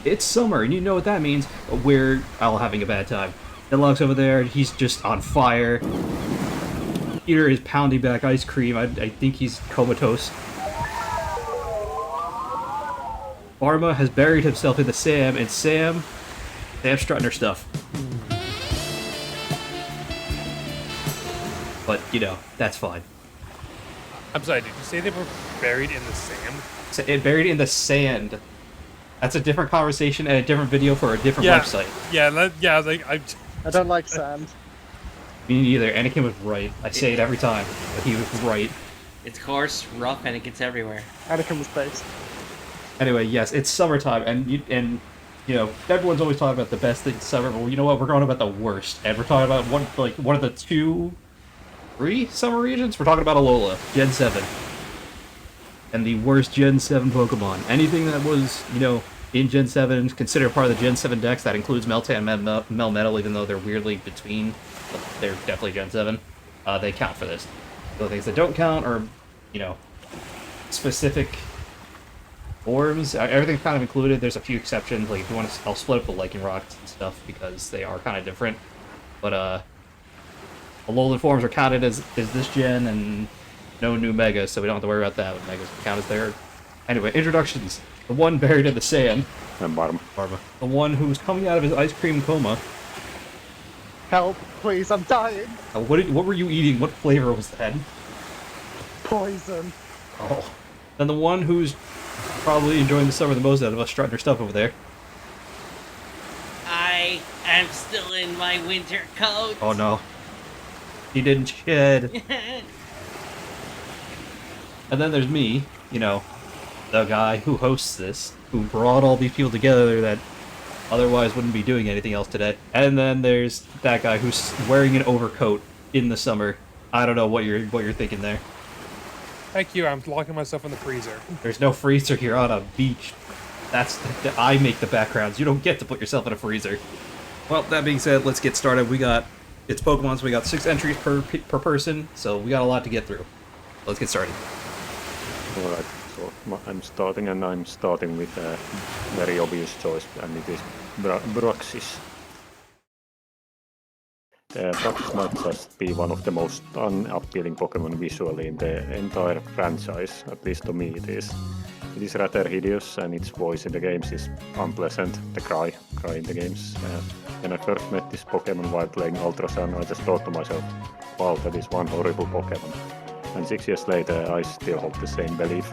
It's summer, and you know what that means. We're all having a bad time. Deadlock's over there, he's just on fire. Peter is pounding back ice cream. I think he's comatose. Pharma has buried himself into Sam, and Sam's strutting her stuff. But, you know, that's fine. I'm sorry, did you say they were buried in the sand? Buried in the sand. That's a different conversation and a different video for a different website. Yeah, like, I don't like sand. Me neither. Anakin was right. I say it every time, but he was right. It's coarse, rough, and it gets everywhere. Anakin was based. Anyway, yes, it's summertime, and you know, everyone's always talking about the best thing in summer, but you know what? We're going about the worst, and we're talking about one of the 3 summer regions. We're talking about Alola, Gen 7, and the worst Gen 7 Pokemon. Anything that was, you know, in Gen 7 considered part of the Gen 7 dex. That includes Meltan and Melmetal, even though they're weirdly between. But they're definitely Gen 7. They count for this. The things that don't count are, you know, specific forms. Everything's kind of included. There's a few exceptions. Like if you want to, I'll split up the Lichen Rocks and stuff because they are kind of different. But Alolan forms are counted as this gen, and no new Megas, so we don't have to worry about that. But Megas count as there. Anyway, introductions. The one buried in the sand. And Barma. The one who's coming out of his ice cream coma. Help, please, I'm dying. What were you eating? What flavor was that? Poison. Oh. Then the one who's probably enjoying the summer the most out of us, strutting her stuff over there. I am still in my winter coat. Oh no. He didn't shed. And then there's me, you know, the guy who hosts this, who brought all these people together that otherwise wouldn't be doing anything else today. And then there's that guy who's wearing an overcoat in the summer. I don't know what you're thinking there. thank you, I'm locking myself in the freezer. There's no freezer here on a beach. I make the backgrounds. You don't get to put yourself in a freezer. Well, that being said, let's get started. It's Pokemon, so we got 6 entries per person, so we got a lot to get through. Let's get started. Alright, so I'm starting with a very obvious choice, and it is Bruxis. Bruxis might just be one of the most unappealing Pokemon visually in the entire franchise, at least to me it is. It is rather hideous, and its voice in the games is unpleasant, the cry in the games. When I first met this Pokemon while playing Ultra Sun, I just thought to myself, wow, that is one horrible Pokemon. And 6 years later, I still hold the same belief.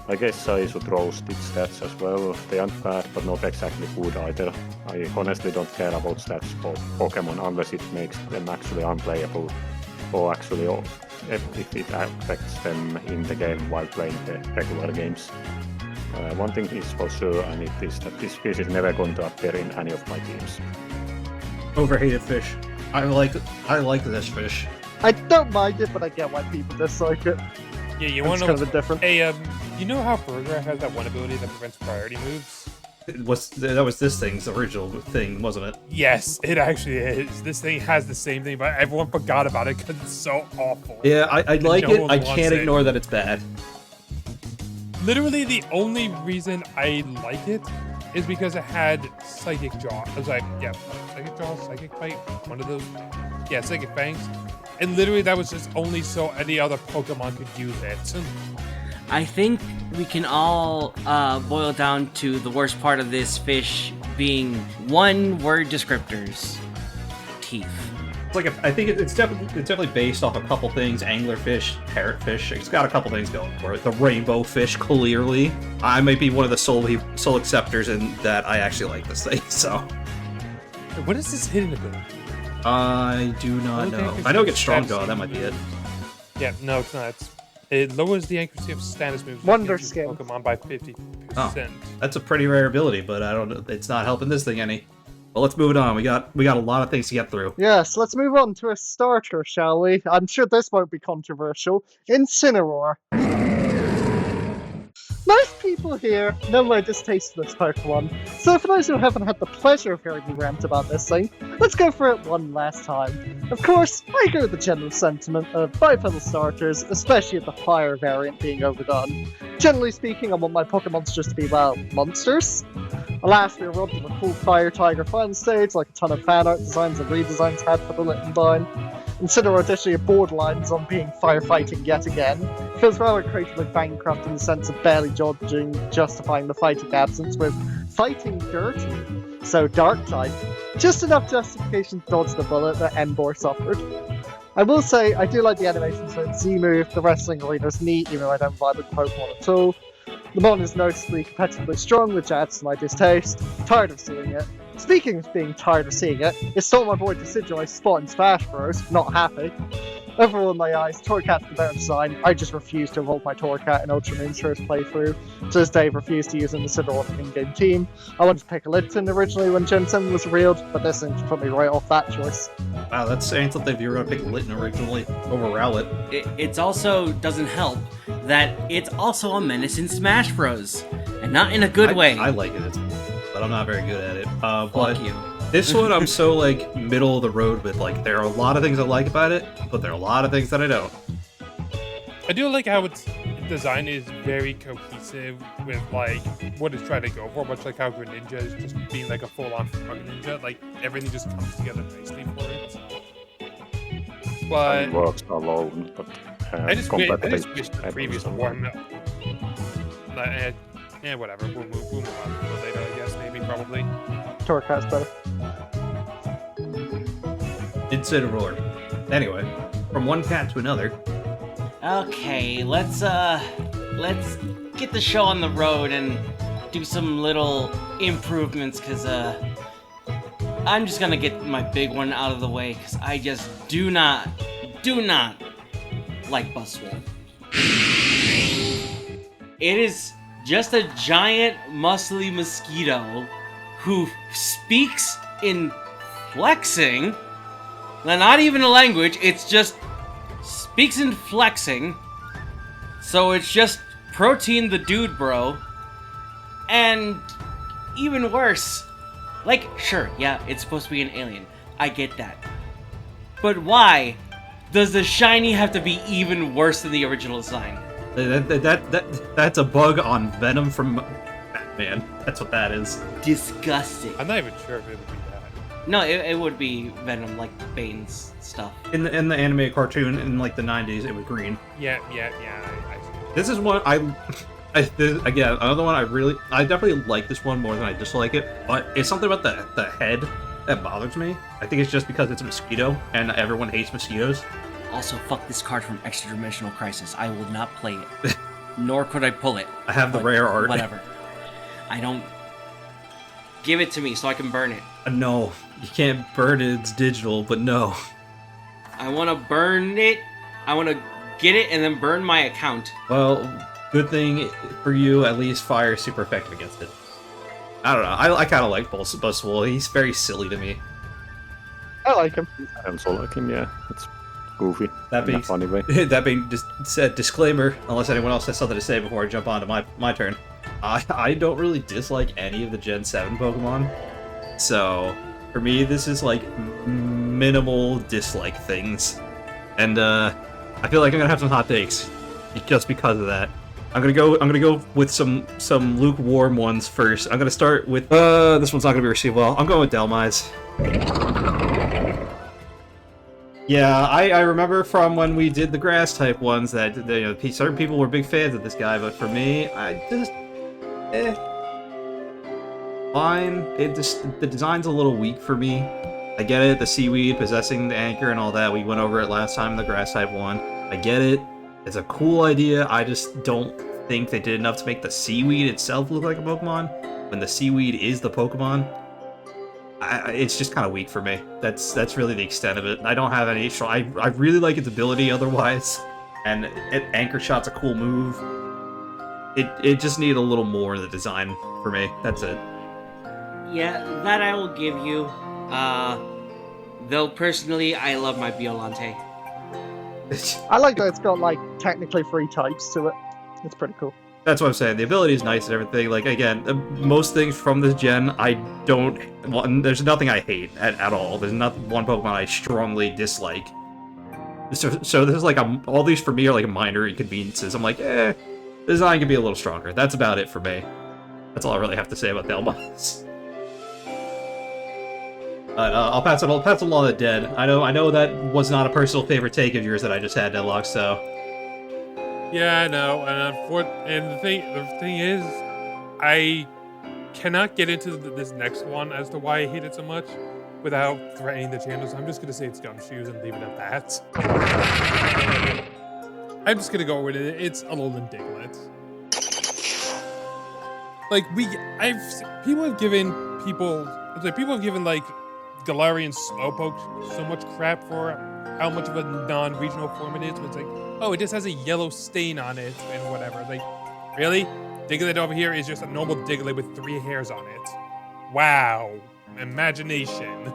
I guess I should roast its stats as well. They aren't bad, but not exactly good either. I honestly don't care about stats for Pokemon unless it makes them actually unplayable, or actually if it affects them in the game while playing the regular games. One thing is for sure, and it is that this fish is never going to appear in any of my teams. Overhated fish. I like this fish. I don't mind it, but I get why people dislike it. Yeah, you It's want to kind know of a different. Hey, you know how Burger has that one ability that prevents priority moves? That was this thing's original thing, wasn't it? Yes, it actually is. This thing has the same thing, but everyone forgot about it because it's so awful. Yeah, I like no it. one I wants can't it. ignore that it's bad. Literally, the only reason I like it is because it had Psychic Jaw. I was like, yeah, Psychic Jaw, Psychic Bite, one of those. Yeah, Psychic Fangs. And literally, that was just only so any other Pokemon could use it. I think we can all boil down to the worst part of this fish being one-word descriptors. Teeth. It's like I think it's definitely based off a couple things. Anglerfish, parrotfish. It's got a couple things going for it. The rainbow fish, clearly. I might be one of the sole acceptors in that I actually like this thing. So What is this hidden ability? I do not Okay, know. because I know it gets it's strong fancy. jaw. That might be it. Yeah, no, it's not. It lowers the accuracy of status moves Wonder against Skin. Pokemon by 50%. Oh. That's a pretty rare ability, but I don't know. It's not helping this thing any. Well, let's move it on. We got a lot of things to get through. Yes, let's move on to a starter, shall we? I'm sure this won't be controversial. Incineroar. Most people here know my distaste for this Pokemon, so for those who haven't had the pleasure of hearing me rant about this thing, let's go for it one last time. Of course, I agree with the general sentiment of bipedal starters, especially with the fire variant being overdone. Generally speaking, I want my Pokemons just to be, well, monsters. Alas, we were robbed of a cool Fire Tiger fan stage, like a ton of fan art designs and redesigns had for the Littenbine. Incineroar additionally borderlines on being firefighting yet again. Feels rather creatively bankrupt in the sense of barely justifying the fighting absence with fighting dirty. So dark type. Just enough justification to dodge the bullet that Embor suffered. I will say, I do like the animations for Z-Move, the wrestling arena's neat, even though I don't vibe with Pokemon at all. The mon is noticeably competitively strong, which adds to my distaste. Tired of seeing it. Speaking of being tired of seeing it, it stole my boy Decidueye's spot in Smash Bros. Not happy. Overall, in my eyes, Torracat's the better design. I just refuse to evolve my Torracat in Ultra Moon's first playthrough. To this day, refused to use an Incineroar on the in-game team. I wanted to pick a Litten originally when Gen 7 was revealed, but this seems to put me right off that choice. Wow, that's saying something if you were going to pick Litten originally over Rowlet. It's also doesn't help that it's also a menace in Smash Bros. And not in a good way. I like it, but I'm not very good at it. Fuck But you. this one, I'm so, like, middle of the road with. Like, there are a lot of things I like about it, but there are a lot of things that I don't. I do like how its design is very cohesive with like what it's trying to go for, much like how Greninja is just being like a full-on Greninja. Like everything just comes together nicely for it. But It works alone, but I just wish competitive the battles previous are one. Yeah, whatever. We'll move on to it later, I guess. Maybe, probably. Torracat's better. Incineroar. Anyway, from one cat to another. Okay, let's get the show on the road and do some little improvements, cause I'm just gonna get my big one out of the way, cause I just do not like Buswolf. It is just a giant muscly mosquito who speaks in flexing. Now, not even a language, it's just speaks in flexing. So it's just Protein the dude, bro. And even worse, like, sure, yeah, it's supposed to be an alien. I get that. But why does the shiny have to be even worse than the original design? That's a bug on Venom from Batman. That's what that is. Disgusting. I'm not even sure if it would be that. No, it would be Venom, like Bane's stuff. In the animated cartoon in like the 90s, it was green. Yeah. I see. This is one again, another one I definitely like this one more than I dislike it, but it's something about the head that bothers me. I think it's just because it's a mosquito and everyone hates mosquitoes. Also, fuck this card from Extra Dimensional Crisis. I will not play it. Nor could I pull it. I have the But rare art. Whatever. I don't... Give it to me so I can burn it. No, you can't burn it, it's digital, but no. I want to burn it. I want to get it and then burn my account. Well, good thing for you, at least fire is super effective against it. I don't know, I kind of like Buswell. He's very silly to me. I like him. I also like him, yeah. It's goofy That in a being funny way. that being just said, disclaimer, unless anyone else has something to say before I jump on to my turn. I don't really dislike any of the Gen 7 Pokemon, so for me this is like minimal dislike things, and I feel like I'm gonna have some hot takes just because of that. I'm gonna go with some lukewarm ones first. I'm gonna start with this one's not gonna be received well. I'm going with Delmise. Yeah, I remember from when we did the grass type ones that certain people were big fans of this guy, but for me, I just fine. The design's a little weak for me. I get it, the seaweed possessing the anchor and all that. We went over it last time in the grass type one. I get it. It's a cool idea. I just don't think they did enough to make the seaweed itself look like a Pokemon. When the seaweed is the Pokemon, it's just kind of weak for me. That's really the extent of it. I don't have any strong. I really like its ability otherwise, and Anchor Shot's a cool move. It just needed a little more in the design for me. That's it. Yeah, that I will give you. Though personally, I love my Violante. I like that it's got, like, technically 3 types to it. It's pretty cool. That's what I'm saying. The ability is nice and everything. Like, again, most things from this gen, I don't... Well, there's nothing I hate at all. There's not one Pokemon I strongly dislike. So this is like all these for me are like minor inconveniences. I'm like, the design could be a little stronger. That's about it for me. That's all I really have to say about Delmas. I'll pass it along to Dead. I know that was not a personal favorite take of yours that I just had, Deadlock, so... Yeah, I know, and the thing is, I cannot get into this next one as to why I hate it so much without threatening the channel, so I'm just gonna say it's Gumshoes and leave it at that. I'm just gonna go with it. It's Alolan Diglett. Like people have given like Galarian Slowpoke so much crap for how much of a non-regional form it is. But it's like, oh, it just has a yellow stain on it and whatever. Like, really? Diglett over here is just a normal Diglett with 3 hairs on it. Wow. Imagination.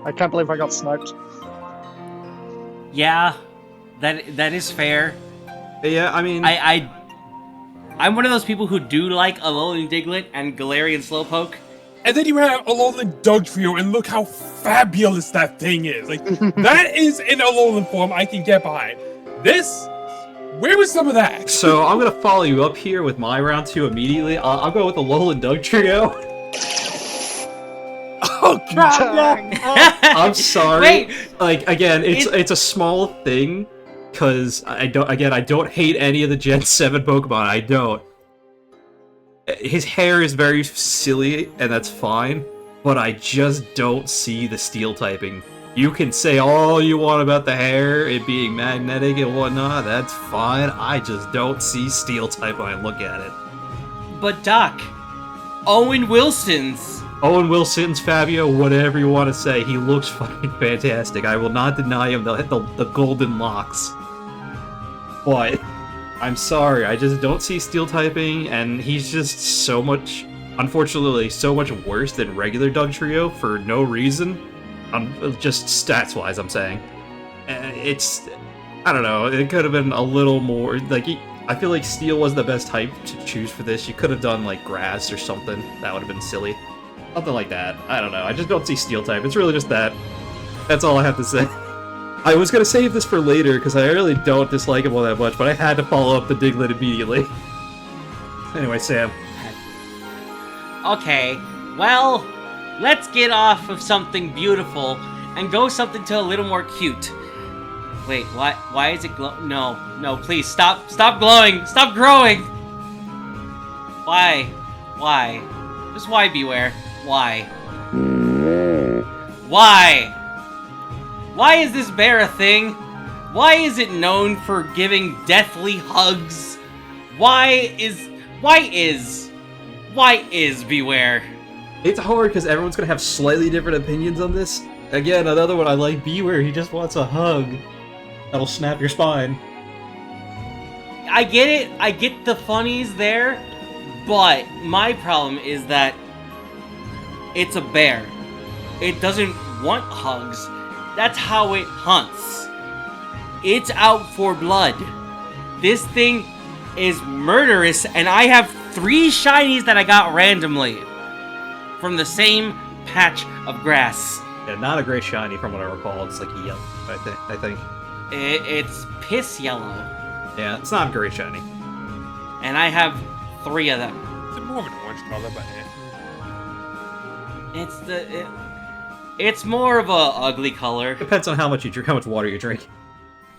I can't believe I got sniped. Yeah, that is fair. Yeah, I mean... I'm one of those people who do like Alolan Diglett and Galarian Slowpoke. And then you have Alolan Dugtrio, and look how fabulous that thing is. Like, that is an Alolan form I can get behind. This? Where was some of that? So I'm gonna follow you up here with my round 2 immediately. I'll go with the Alolan Dugtrio. Oh, God! I'm sorry. Wait, Like, again, it's a small thing, because I don't hate any of the Gen 7 Pokemon. I don't. His hair is very silly, and that's fine, but I just don't see the steel typing. You can say all you want about the hair, it being magnetic and whatnot, that's fine. I just don't see steel type when I look at it. but Doc, Owen Wilson's. Owen Wilson's Fabio, whatever you want to say, he looks fucking fantastic. I will not deny him the golden locks. But I'm sorry, I just don't see steel typing, and he's just so much, unfortunately, so much worse than regular Dugtrio for no reason. Just stats-wise, I'm saying. It's, I don't know, it could have been a little more, like, I feel like steel was the best type to choose for this. You could have done, like, grass or something. That would have been silly. Something like that. I don't know, I just don't see steel type. It's really just that. That's all I have to say. I was gonna save this for later, because I really don't dislike him all that much, but I had to follow up the Diglett immediately. Anyway, Sam. Okay, well, let's get off of something beautiful and go something to a little more cute. Wait, why is it glow? No, please, stop glowing, stop growing! Why? Just why, Beware? Why? Why? Why is this bear a thing? Why is it known for giving deathly hugs? Why is Beware? It's hard because everyone's gonna have slightly different opinions on this. Again, another one I like, Beware, he just wants a hug. That'll snap your spine. I get it, I get the funnies there, but my problem is that it's a bear. It doesn't want hugs. That's how it hunts. It's out for blood. This thing is murderous, and I have 3 shinies that I got randomly from the same patch of grass. Yeah, not a great shiny from what I recall. It's like a yellow, I think. It's piss yellow. Yeah, it's not a great shiny. And I have 3 of them. It's more of an orange color, but It's more of a ugly color. Depends on how much water you drink.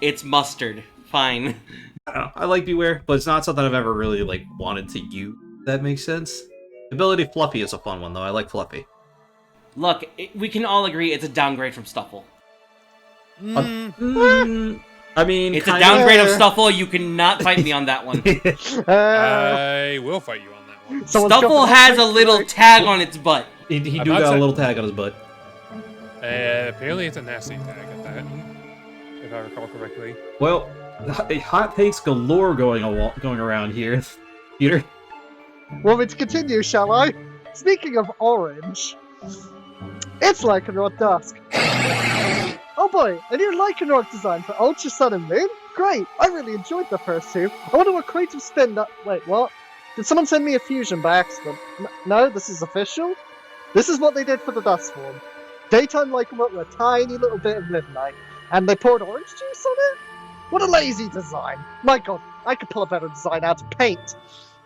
It's mustard. Fine. I don't know. I like Beware, but it's not something I've ever really like wanted to use. If that makes sense. Ability Fluffy is a fun one though. I like Fluffy. Look, we can all agree it's a downgrade from Stuffle. I mean, It's a downgrade of Stuffle. You cannot fight me on that one. I will fight you on that one. Stuffle has a little tag on its butt. He do I'm not got a saying- little tag on his butt. Apparently it's a nasty tag at that, if I recall correctly. Well, hot takes galore going around here. Peter? Want me to continue, shall I? Speaking of orange, it's Lycanroc Dusk. Oh boy, a new Lycanroc design for Ultra Sun and Moon? Great, I really enjoyed the first 2. I wonder what creative spin that... Wait, what? Did someone send me a fusion by accident? No, this is official? This is what they did for the Dust form. Daytime Lycanroc with a tiny little bit of midnight, and they poured orange juice on it? What a lazy design! My god, I could pull a better design out of paint.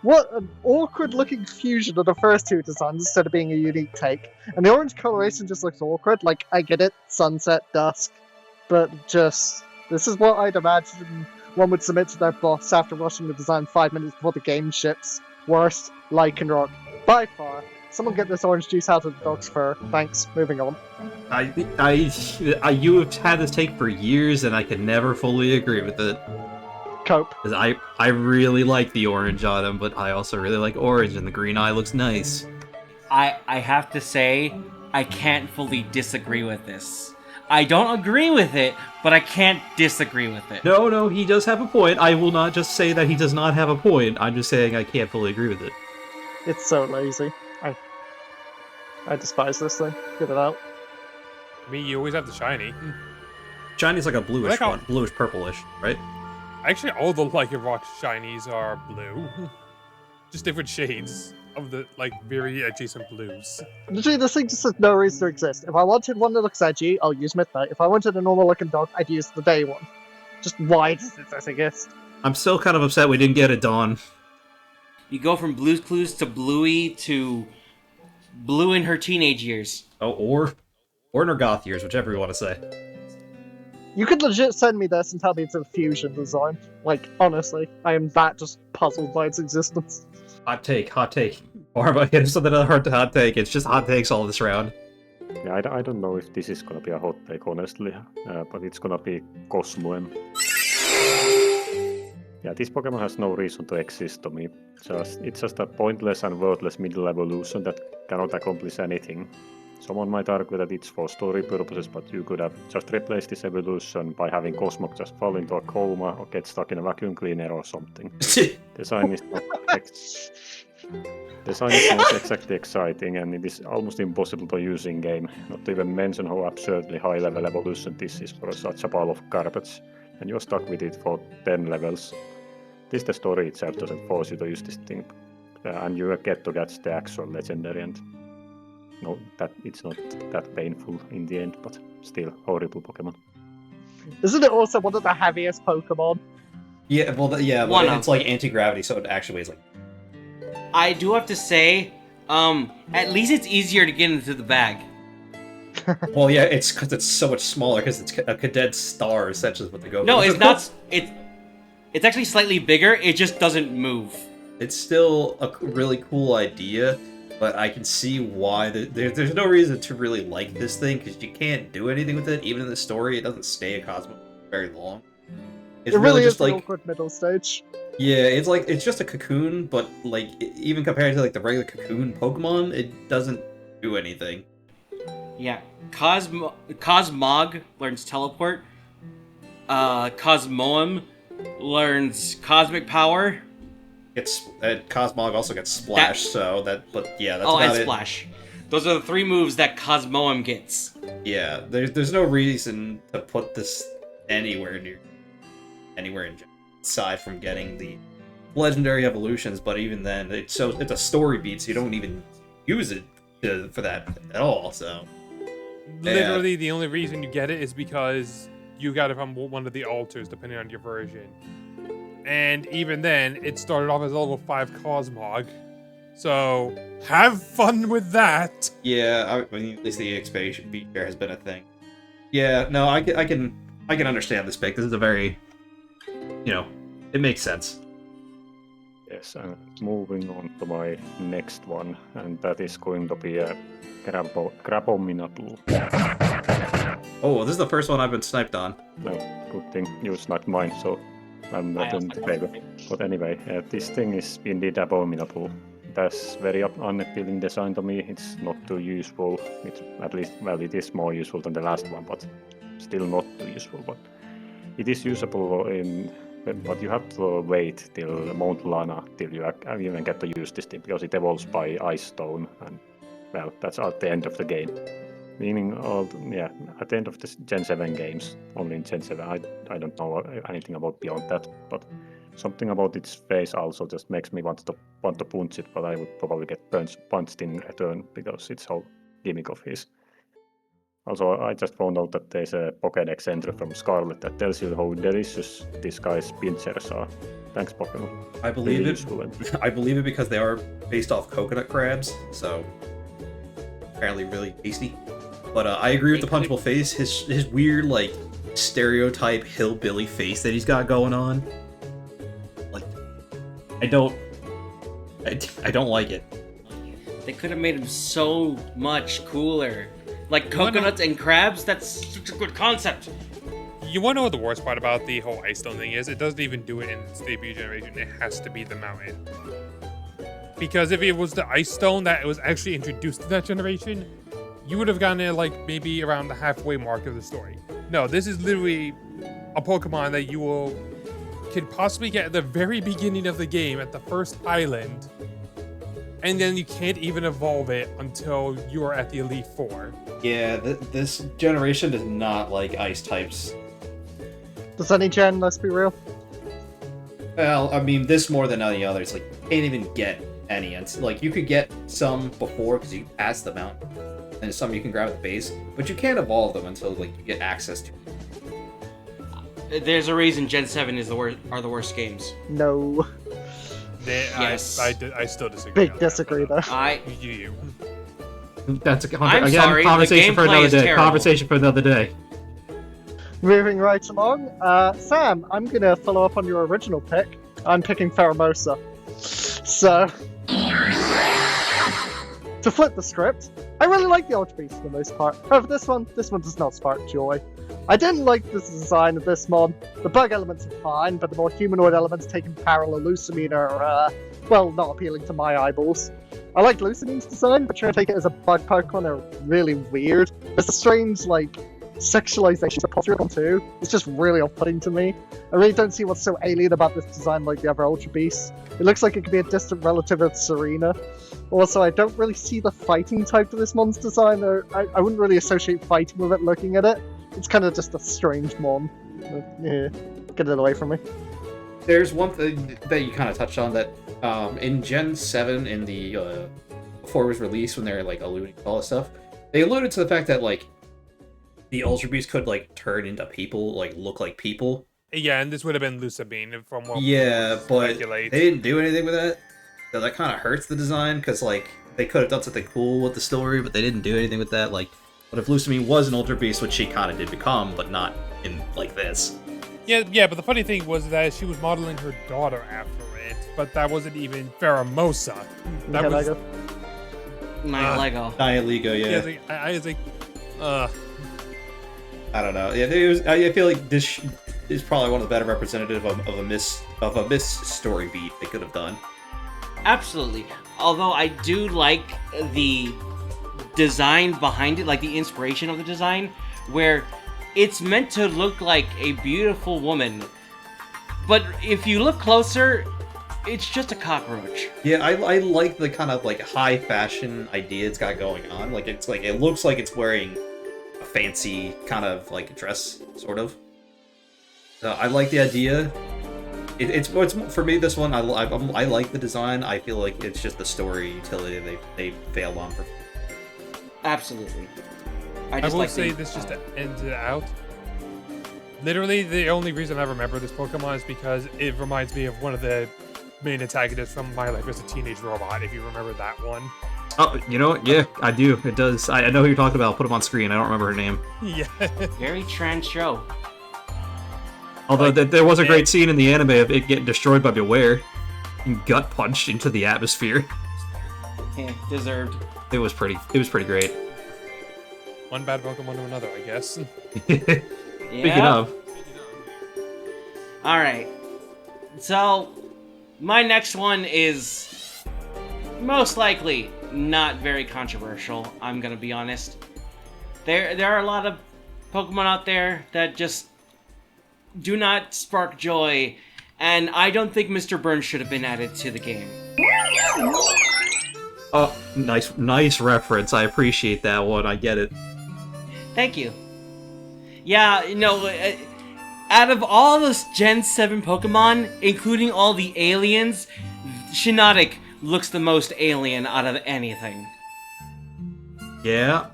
What an awkward-looking fusion of the first two designs instead of being a unique take. And the orange coloration just looks awkward. Like, I get it, sunset, dusk, but just... This is what I'd imagine one would submit to their boss after rushing the design 5 minutes before the game ships. Worst, Lycanroc. By far. Someone get this orange juice out of the dog's fur. Thanks. Moving on. You have had this take for years, and I can never fully agree with it. Cope. 'Cause I really like the orange on him, but I also really like orange, and the green eye looks nice. I have to say, I can't fully disagree with this. I don't agree with it, but I can't disagree with it. No, he does have a point. I will not just say that he does not have a point. I'm just saying I can't fully agree with it. It's so lazy. I despise this thing. Get it out. I mean, you always have the shiny. Shiny's like a bluish like how- one, bluish purplish, right? Actually, all the Lycanroc shinies are blue. Just different shades of the, like, very adjacent blues. Literally, this thing just has no reason to exist. If I wanted one that looks edgy, I'll use Midnight. If I wanted a normal-looking dog, I'd use the day one. Just why does this exist? I'm still kind of upset we didn't get a Dawn. You go from Blue's Clues to Bluey to Blue in her teenage years. Oh, or in her goth years, whichever you want to say. You could legit send me this and tell me it's a fusion design. Like, honestly, I am that just puzzled by its existence. Hot take. Or if I hit something hard to hot take, it's just hot takes all this round. Yeah, I don't know if this is gonna be a hot take, honestly, but it's gonna be Cosmoem. Yeah, this Pokemon has no reason to exist to me. It's just a pointless and worthless middle evolution that cannot accomplish anything. Someone might argue that it's for story purposes, but you could have just replaced this evolution by having Cosmog just fall into a coma or get stuck in a vacuum cleaner or something. Design is not exactly exciting, and it is almost impossible to use in-game, not to even mention how absurdly high-level evolution this is for such a pile of garbage, and you're stuck with it for 10 levels. At least the story itself doesn't force you to use this thing, and you get to catch the actual legendary, and no, that it's not that painful in the end, but still horrible Pokemon. Isn't it also one of the heaviest Pokemon? Yeah, well, it's like anti-gravity, so it actually weighs like... I do have to say, at least it's easier to get into the bag. Well, yeah, it's because it's so much smaller, because it's a cadet star, essentially, is what they go for. No, it's not. It's actually slightly bigger. It just doesn't move. It's still a really cool idea, but I can see why there's no reason to really like this thing, because you can't do anything with it. Even in the story, it doesn't stay a Cosmo very long. It's It really just is like an awkward middle stage. yeah, it's just a cocoon, but like even compared to like the regular cocoon Pokemon, it doesn't do anything. Yeah, Cosmog learns teleport. Cosmoem learns cosmic power. Cosmog also gets Splash, that's Oh, about and it. Splash. Those are the 3 moves that Cosmoem gets. Yeah, there's no reason to put this anywhere in aside from getting the legendary evolutions, but even then, it's a story beat, so you don't even use it for that at all. So Literally, the only reason you get it is because you got it from one of the altars, depending on your version. And even then, it started off as a level 5 Cosmog. So, have fun with that! yeah, I mean, at least the expansion feature has been a thing. Yeah, no, I can understand this pick. This is a very, it makes sense. Yes, and moving on to my next one, and that is going to be a Crabominable. Oh, this is the first one I've been sniped on. No, good thing you sniped mine, so I'm not in favor. But anyway, this thing is indeed abominable. It has very unappealing design to me. It's not too useful. It's at least, well, it is more useful than the last one, but still not too useful. But it is usable but you have to wait till Mount Lana till you even get to use this thing, because it evolves by Ice Stone, and well, that's at the end of the game. Meaning, at the end of the Gen 7 games, only in Gen 7, I don't know anything about beyond that, but something about its face also just makes me want to punch it, but I would probably get punched in return, because it's whole gimmick of his. Also, I just found out that there's a Pokédex entry from Scarlet that tells you how delicious these guys' pinchers are. Thanks, Pokemon. I believe Really it. useful entry. I believe it because they are based off coconut crabs, so apparently really tasty. But I agree with the punchable face. His weird like stereotype hillbilly face that he's got going on. Like, I don't like it. They could have made him so much cooler. Like coconuts and crabs, that's such a good concept. You want to know what the worst part about the whole Ice Stone thing is? It doesn't even do it in its debut generation. It has to be the mountain. Because if it was the Ice Stone that was actually introduced to that generation, you would have gotten it like maybe around the halfway mark of the story. No, this is literally a Pokemon that you could possibly get at the very beginning of the game at the first island, and then you can't even evolve it until you are at the Elite Four. Yeah, this generation does not like ice types. Does any gen, let's be real? Well, I mean, this more than any others. Like, you can't even get any. And like, you could get some before because you can pass them out, and some you can grab at the base, but you can't evolve them until like you get access to. There's a reason Gen 7 is the worst games. No. Yes. I still disagree. Big disagree though. You. That's a I'm again sorry, the conversation for gameplay another is day. terrible. Conversation for another day. Moving right along, Sam, I'm gonna follow up on your original pick. I'm picking Pheromosa. So, to flip the script, I really like the Ultra Beast for the most part. However, this one does not spark joy. I didn't like the design of this mod. The bug elements are fine, but the more humanoid elements taking parallel Lucamine are, well, not appealing to my eyeballs. I like Lucamine's design, but trying to take it as a bug Pokemon are really weird. There's a strange, like, sexualization of Porygon too. It's just really off-putting to me. I really don't see what's so alien about this design like the other Ultra Beasts. It looks like it could be a distant relative of Serena. Also, I don't really see the fighting type to this mon's design, or I wouldn't really associate fighting with it looking at it. It's kind of just a strange mon. Yeah, get it away from me. There's one thing that you kind of touched on that in Gen 7 in the before it was released, when they're like alluding to all this stuff, they alluded to the fact that like the Ultra Beast could like turn into people, like look like people. Yeah, and this would have been Lucamine from what Yeah, but speculate. they didn't do anything with that. So that kind of hurts the design, because like they could have done something cool with the story, but they didn't do anything with that. Like, what if Lucamine was an Ultra Beast, which she kind of did become, but not in like this? Yeah, but the funny thing was that she was modeling her daughter after it, but that wasn't even Pheromosa. That Okay, was Lego. Lego. Nihilego, yeah. I was like, I don't know. Yeah, it was, I feel like this is probably one of the better representative of a miss story beat they could have done. Absolutely. Although I do like the design behind it, like the inspiration of the design, where it's meant to look like a beautiful woman, but if you look closer, it's just a cockroach. Yeah, I like the kind of like high fashion idea it's got going on. Like it's like it looks like it's wearing a fancy kind of like dress, sort of. So I like the idea. It's for me. This one I like the design. I feel like it's just the story utility they failed on. Absolutely. I just will like say this just to end it out. Literally, the only reason I remember this Pokemon is because it reminds me of one of the main antagonists from My Life as a Teenage Robot, if you remember that one. Oh, you know what? Yeah, I do. It does. I know who you're talking about. I'll put him on screen. I don't remember her name. Yeah. Very trans show. Although there was a great scene in the anime of it getting destroyed by Beware and gut punched into the atmosphere. Yeah, deserved. It was pretty great. One bad Pokemon to another, I guess. Speaking of, Alright. So, my next one is most likely not very controversial, I'm gonna be honest. There are a lot of Pokemon out there that just do not spark joy, and I don't think Mr. Burns should have been added to the game. oh, nice reference. I appreciate that one. I get it. Thank you. Yeah, out of all those Gen 7 Pokemon, including all the aliens, Shiinotic looks the most alien out of anything. Yeah,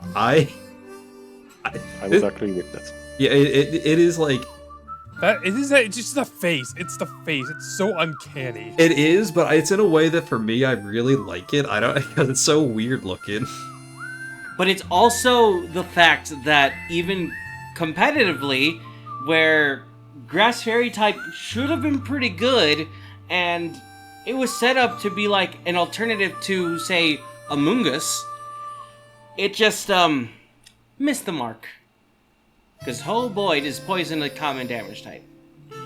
I would agree with that. Yeah, it is like It's just the face. It's the face. It's so uncanny. it is, but it's in a way that for me I really like it. I don't because it's so weird looking. But it's also the fact that even competitively, where Grass Fairy type should have been pretty good, and it was set up to be like an alternative to, say, Amoonguss, it just missed the mark. Because, oh boy, does Poison a common damage type.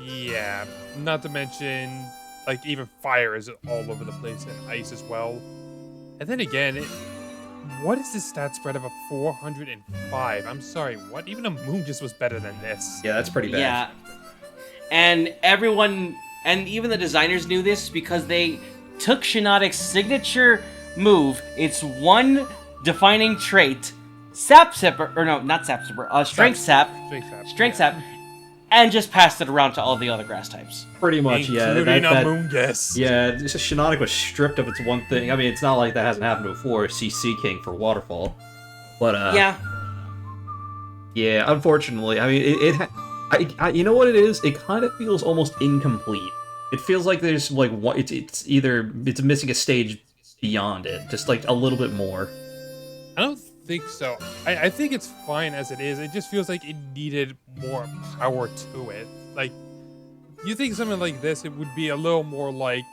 Yeah, not to mention, like, even fire is all over the place, and ice as well. And then again, what is this stat spread of a 405? I'm sorry, what? Even Amoonguss was better than this. Yeah, that's pretty bad. Yeah. And everyone, and even the designers knew this because they took Shiinotic's signature move, its one defining trait, Sap Sipper, or no, not Sap Sipper, Strength Sap, Strength Sap. and just passed it around to all the other grass types. Pretty much, yeah. Including Amoonguss. Yeah, Shiinotic was stripped of its one thing. I mean, it's not like that hasn't happened before. CC King for Waterfall, but Yeah. yeah. Unfortunately, I mean, you know what it is? It kind of feels almost incomplete. It feels like there's like what it's either it's missing a stage beyond it, just like a little bit more. I don't think so. I think it's fine as it is. It just feels like it needed more power to it. Like, you think something like this, it would be a little more like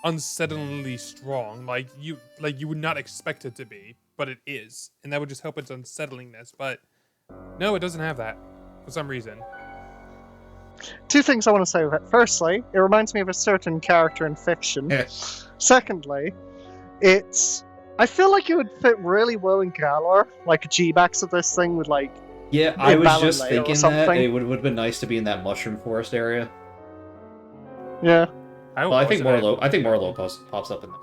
unsettlingly strong. Like you would not expect it to be, but it is, and that would just help its unsettlingness. But no, it doesn't have that for some reason. Two things I want to say about it. Firstly, it reminds me of a certain character in fiction. Secondly, I feel like it would fit really well in Galar, like a G-Max of this thing with like... Yeah, I was Ballet just or thinking that something. it would have been nice to be in that mushroom forest area. Yeah. Well, I think Morlo pops up in there.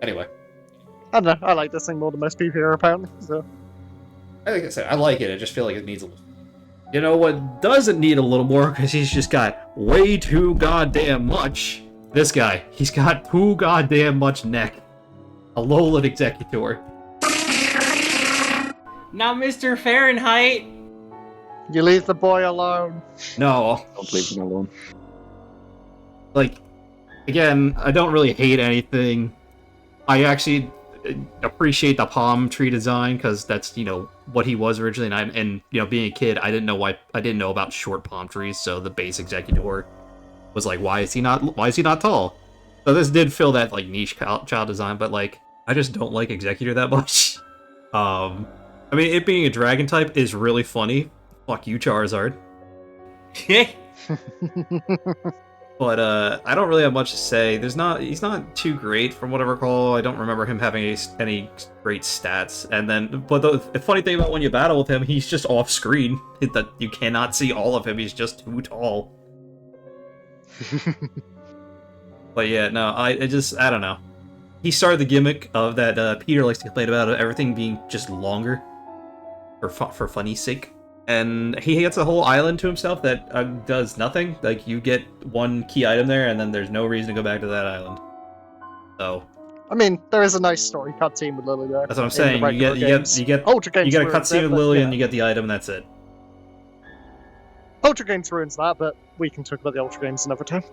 Anyway, I don't know, I like this thing more than most people here apparently, so... like I said, I like it. I just feel like it needs a little. You know what doesn't need a little more because he's just got way too goddamn much. This guy, he's got too goddamn much neck. A Alolan Executor. Now, Mr. Fahrenheit. You leave the boy alone. No, Don't leave him alone. like, again, I don't really hate anything. I actually appreciate the palm tree design because that's what he was originally, and being a kid, I didn't know about short palm trees, so the base Executor was like, why is he not tall? So this did fill that like niche child design, but like I just don't like Executor that much. I mean, it being a dragon type is really funny. Fuck you, Charizard. But I don't really have much to say. He's not too great from what I recall. I don't remember him having any great stats. And then, but the funny thing about when you battle with him, he's just off screen. That you cannot see all of him. He's just too tall. But yeah, no, I don't know. He started the gimmick of that Peter likes to complain about everything being just longer for funny's sake. And he gets a whole island to himself that does nothing. Like, you get one key item there, and then there's no reason to go back to that island. So, I mean, there is a nice story cutscene with Lily there. that's what I'm in saying. the You get Ultra Games you get a ruins cutscene it, with but, Lily, yeah. and you get the item, and that's it. Ultra Games ruins that, but we can talk about the Ultra Games another time.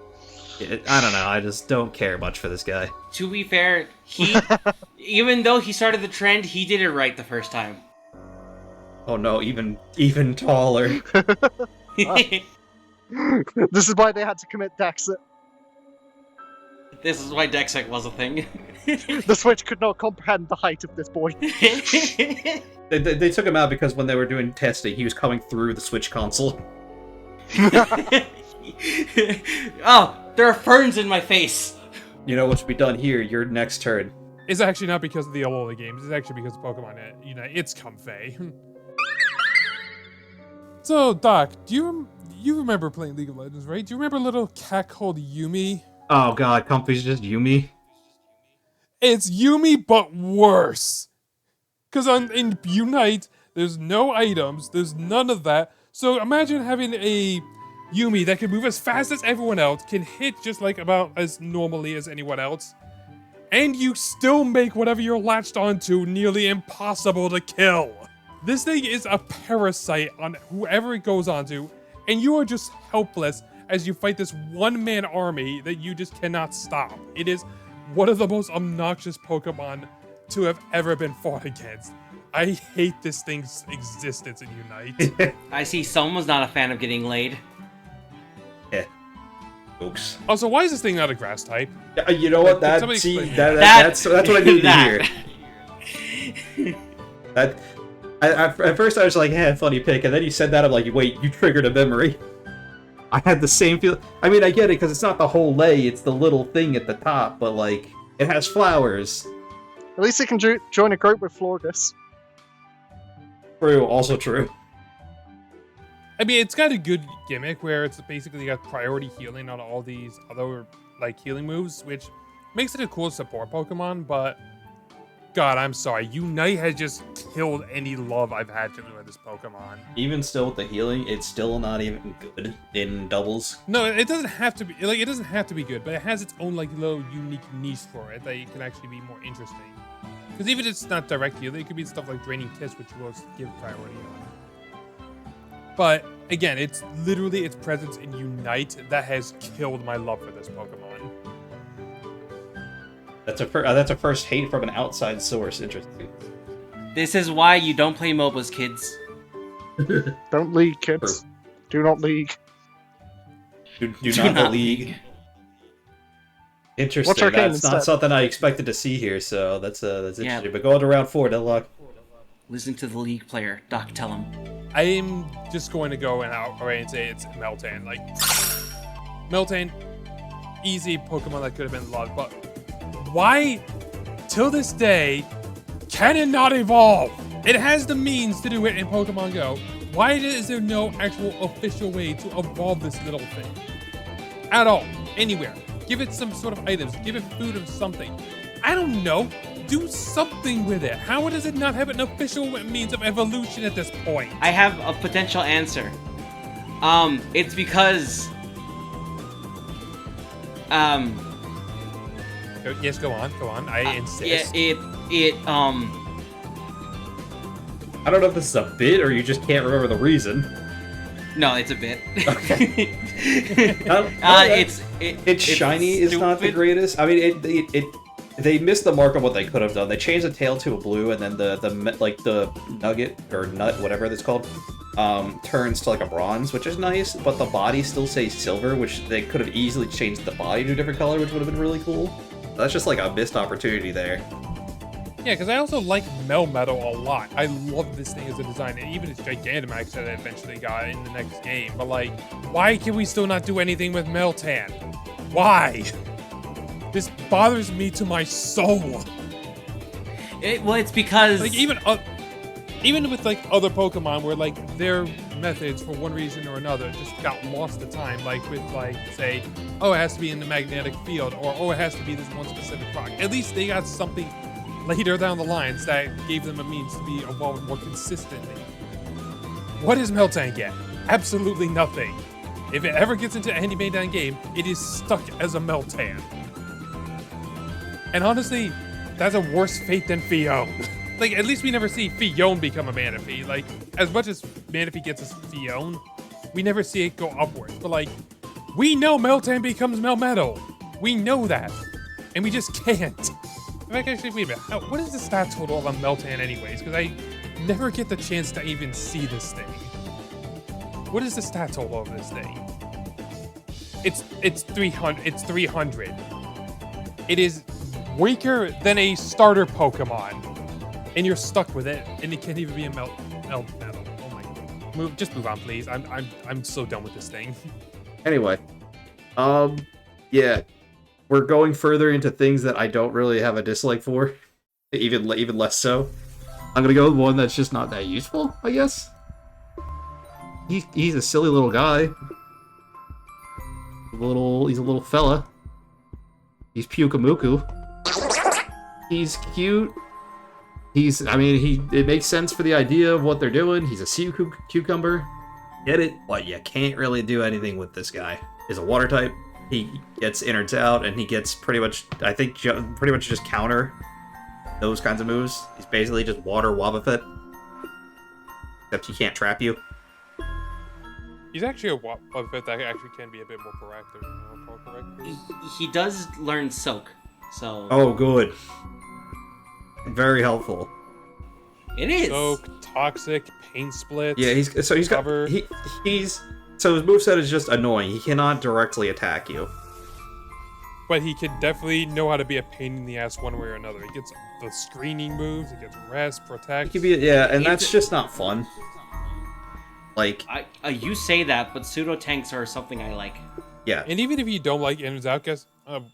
I don't know. I just don't care much for this guy. To be fair, he, even though he started the trend, he did it right the first time. Oh no, even taller. This is why they had to commit Dexit. This is why Dexec was a thing. The Switch could not comprehend the height of this boy. They took him out because when they were doing testing, he was coming through the Switch console. Oh, there are ferns in my face. You know what should be done here? Your next turn. It's actually not because of the Alola games. It's actually because of Pokemon Unite. It's Comfey. So, Doc, do you remember playing League of Legends, right? Do you remember a little cat called Yumi? Oh god, Comfy's just Yumi. It's Yumi, but worse. Because in Unite, there's no items, there's none of that. So imagine having a Yumi that can move as fast as everyone else, can hit just like about as normally as anyone else, and you still make whatever you're latched onto nearly impossible to kill. This thing is a parasite on whoever it goes onto, and you are just helpless as you fight this one-man army that you just cannot stop. It is one of the most obnoxious Pokemon to have ever been fought against. I hate this thing's existence in Unite. I see someone's not a fan of getting laid. Yeah. Oops. Also, why is this thing not a grass type? You know what? Somebody explain That's what I needed that. to hear. At first I was like, "Yeah, funny pick," and then you said that, I'm like, "Wait, you triggered a memory." I had the same feel. I mean, I get it because it's not the whole lay; it's the little thing at the top. But like, it has flowers. At least you can join a group with Florgus. True. Also true. I mean, it's got a good gimmick where it's basically got priority healing on all these other like healing moves, which makes it a cool support Pokemon. But God, I'm sorry, Unite has just killed any love I've had to this Pokemon. Even still with the healing, it's still not even good in doubles. No, it doesn't have to be like it doesn't have to be good, but it has its own like little unique niche for it that it can actually be more interesting. Because even if it's not direct healing, it could be stuff like Draining Kiss, which will give priority on. But again, it's literally its presence in Unite that has killed my love for this Pokemon. That's a first hate from an outside source. Interesting. This is why you don't play MOBAs, kids. Don't league, kids. Do not league. Do not the league. Interesting. What's Arcane That's not instead? something I expected to see here, so that's interesting. Yeah. But go on to round 4, Deadlock. Listen to the league player. Doc, tell him. I'm just going to go outright and say it's Meltan. Like, Meltan, easy Pokemon that could have been loved, but why, till this day, can it not evolve? It has the means to do it in Pokemon Go. Why is there no actual official way to evolve this little thing? At all. Anywhere. Give it some sort of items. Give it food or something. I don't know. Do something with it. How does it not have an official means of evolution at this point? I have a potential answer. It's because... Yes, go on. I insist. Yeah, I don't know if this is a bit or you just can't remember the reason. No, it's a bit. Okay. It's shiny is not the stupid. greatest. I mean, they missed the mark on what they could have done. They changed the tail to a blue, and then the nugget or nut, whatever it's called, turns to like a bronze, which is nice. But the body still stays silver, which they could have easily changed the body to a different color, which would have been really cool. That's just like a missed opportunity there. Yeah, because I also like Melmetal a lot. I love this thing as a design, and even its Gigantamax that I eventually got in the next game. But like, why can we still not do anything with Meltan? Why? This bothers me to my soul. Well, it's because... Like even with like other Pokemon where like their methods for one reason or another just got lost to time. Like with like say, oh, it has to be in the magnetic field, or oh, it has to be this one specific rock. At least they got something later down the lines that gave them a means to be evolved more consistently. What does Meltan get? Absolutely nothing. If it ever gets into any Maydan game, it is stuck as a Meltan. And honestly, that's a worse fate than Fione. Like, at least we never see Fione become a Manaphy. Like, as much as Manaphy gets as Fione, we never see it go upwards. But like, we know Meltan becomes Melmetal. We know that. And we just can't. In fact, actually, wait a minute. What is the stat total of a Meltan anyways? Because I never get the chance to even see this thing. What is the stat total of this thing? It's 300. It's 300. It is weaker than a starter Pokemon. And you're stuck with it, and it can't even be a Melmetal. Oh my god. Just move on, please. I'm so done with this thing. Anyway, yeah, we're going further into things that I don't really have a dislike for, even less so. I'm gonna go with one that's just not that useful, I guess. He's a silly little guy. He's a little fella. He's Pyukumuku. He's cute. It makes sense for the idea of what they're doing. He's a sea cucumber. Get it? But you can't really do anything with this guy. He's a water type. he gets innards out, and he gets pretty much, I think, pretty much just counter those kinds of moves. He's basically just water Wobbuffet. Except he can't trap you. He's actually a Wobbuffet that actually can be a bit more proactive. More correctly. He does learn Soak, so... Oh, good. Very helpful. It is! Soak, Toxic, Pain Split. Yeah, he's Cover. got he's so his moveset is just annoying. He cannot directly attack you. But he can definitely know how to be a pain in the ass one way or another. He gets the screening moves, he gets rest, protect. He could be and that's just not fun. Like, you say that, but pseudo tanks are something I like. yeah. And even if you don't like in out, guess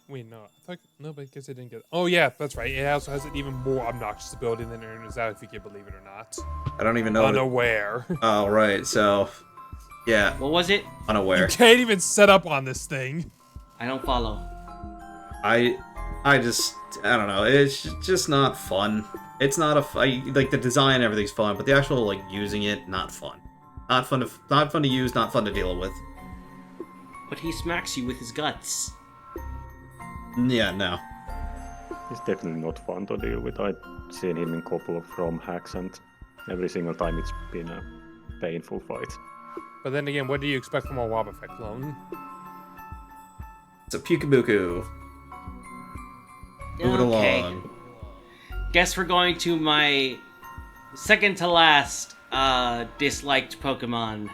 wait, no. But I guess I didn't get. Oh yeah, that's right. It also has an even more obnoxious ability than in out, if you can believe it or not. I don't even know. Unaware. Oh, right. So, yeah, What was it? unaware. You can't even set up on this thing. I don't follow. I don't know. It's just not fun. It's not like the design, everything's fun, but the actual like using it, not fun. Not fun to use, not fun to deal with. But he smacks you with his guts. Yeah, no. He's definitely not fun to deal with. I've seen him in a couple of ROM hacks, and every single time it's been a painful fight. But then again, what do you expect from a Wobbuffet clone? It's a Pukabuku. Moving Okay. along. Guess we're going to my second to last disliked Pokemon.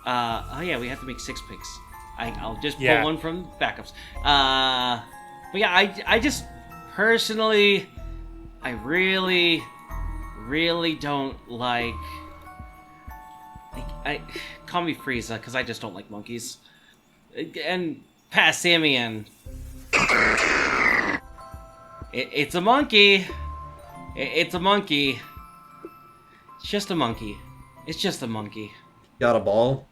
Oh yeah, we have to make 6 picks. I'll just pull Yeah. one from backups. But yeah, I just personally, I really don't like. I call me Frieza because I just don't like monkeys. And Passimian. It's a monkey. It's a monkey. It's just a monkey. It's just a monkey. Got a ball?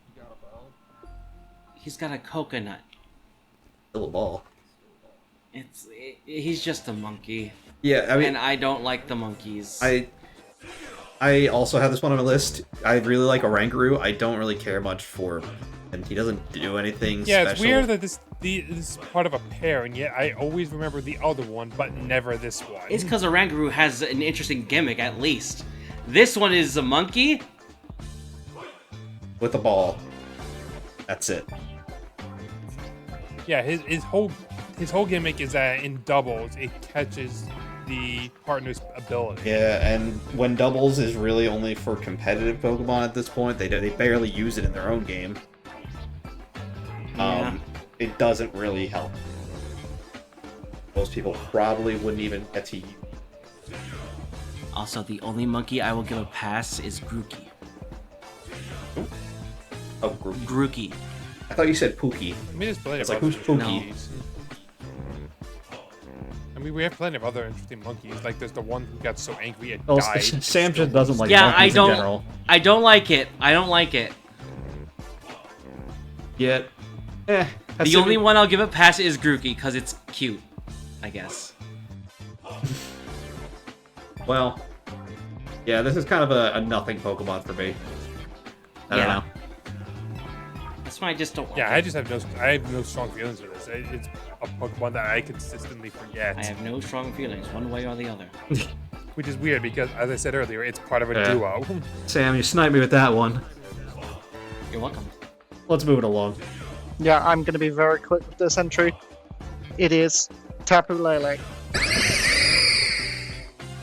He's got a coconut. Still a ball. He's just a monkey. Yeah, I mean, And I don't like the monkeys. I also have this one on my list. I really like Oranguru. I don't really care much for him, and he doesn't do anything Yeah, special. it's weird that this is part of a pair, and yet I always remember the other one, but never this one. It's because Oranguru has an interesting gimmick, at least. This one is a monkey. With a ball. That's it. Yeah, his whole gimmick is that in doubles it catches the partner's ability. Yeah, and when doubles is really only for competitive Pokemon at this point, they barely use it in their own game. Yeah. It doesn't really help. Most people probably wouldn't even get to use. Also, the only monkey I will give a pass is Grookey. Oh, Grookey. Grookey. I thought you said Pookie. I mean, there's plenty It's of like, other who's Pookie? monkeys. I mean, we have plenty of other interesting monkeys. Like, there's the one who got so angry it Well, died. Sam just doesn't like Yeah, monkeys I in don't. general. I don't like it. I don't like it. Yet, The only one I'll give a pass is Grookey because it's cute, I guess. Well, yeah, this is kind of a nothing Pokemon for me. I don't Yeah. know. That's why I just don't like Yeah, it. I have no strong feelings for this. It's a Pokemon that I consistently forget, I have no strong feelings, one way or the other. which is weird because, as I said earlier, it's part of a Yeah. duo. Sam, you sniped me with that one. You're welcome. Let's move it along. Yeah, I'm going to be very quick with this entry. It is Tapu Lele.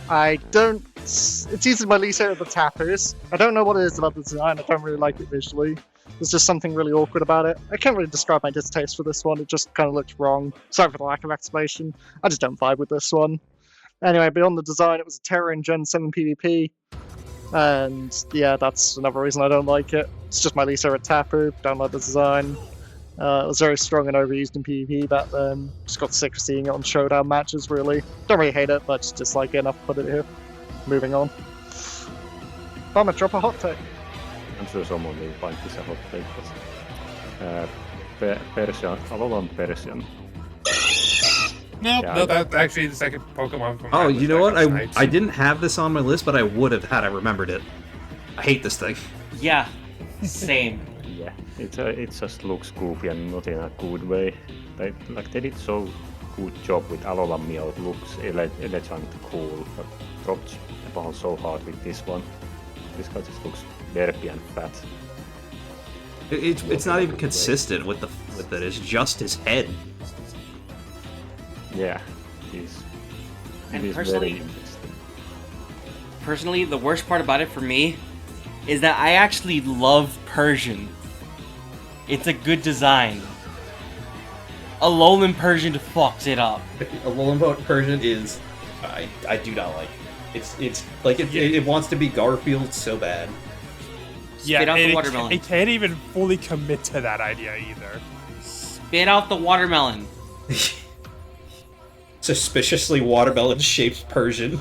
I don't. It's easily my least favorite of the Tapus. I don't know what it is about the design. I don't really like it visually. There's just something really awkward about it. I can't really describe my distaste for this one. It just kind of looks wrong. Sorry for the lack of explanation. I just don't vibe with this one. Anyway, beyond the design, it was a Terra in Gen 7 PvP. And yeah, that's another reason I don't like it. It's just my least favorite Tapu. Don't like the design. It was very strong and overused in PvP back then. Just got sick of seeing it on showdown matches, really. Don't really hate it, but just dislike it enough to put it here. Moving on. Bummer, drop a hot take. I'm sure someone will find this a hot take, but Persian, Avalon Persian. Nope, Yeah, no, I- that's actually the second Pokemon from Oh, my you list know what? back tonight. I didn't have this on my list, but I would have had I remembered it. I hate this thing. Yeah, same. Yeah, it just looks goofy and not in a good way. They did so good job with Alolan Meow. It looks elegant, cool, but dropped the ball so hard with this one. This guy just looks derpy and fat. It's not even consistent with it. It's just his head. Yeah, And it is personally- very interesting. Personally, the worst part about it for me is that I actually love Persian. It's a good design. Alolan Persian fucks it up. Alolan Persian is, I do not like. It's like it wants to be Garfield so bad. Spit out the watermelon. It can't even fully commit to that idea either. Spit out the watermelon. Suspiciously watermelon-shaped Persian.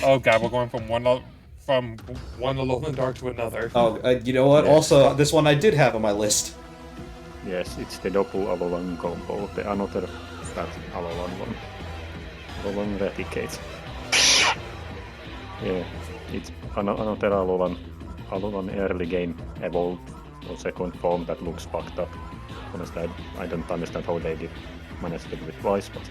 Oh god, we're going from one Alolan Dark to another. Oh, you know what? Yeah. Also, this one I did have on my list. Yes, it's the Dopu Alolan combo, the another fat Alolan one. Alolan Replicate. Yeah, it's another Alolan early game evolved or second form that looks fucked up. Honestly, I don't understand how they did manage to do it twice, but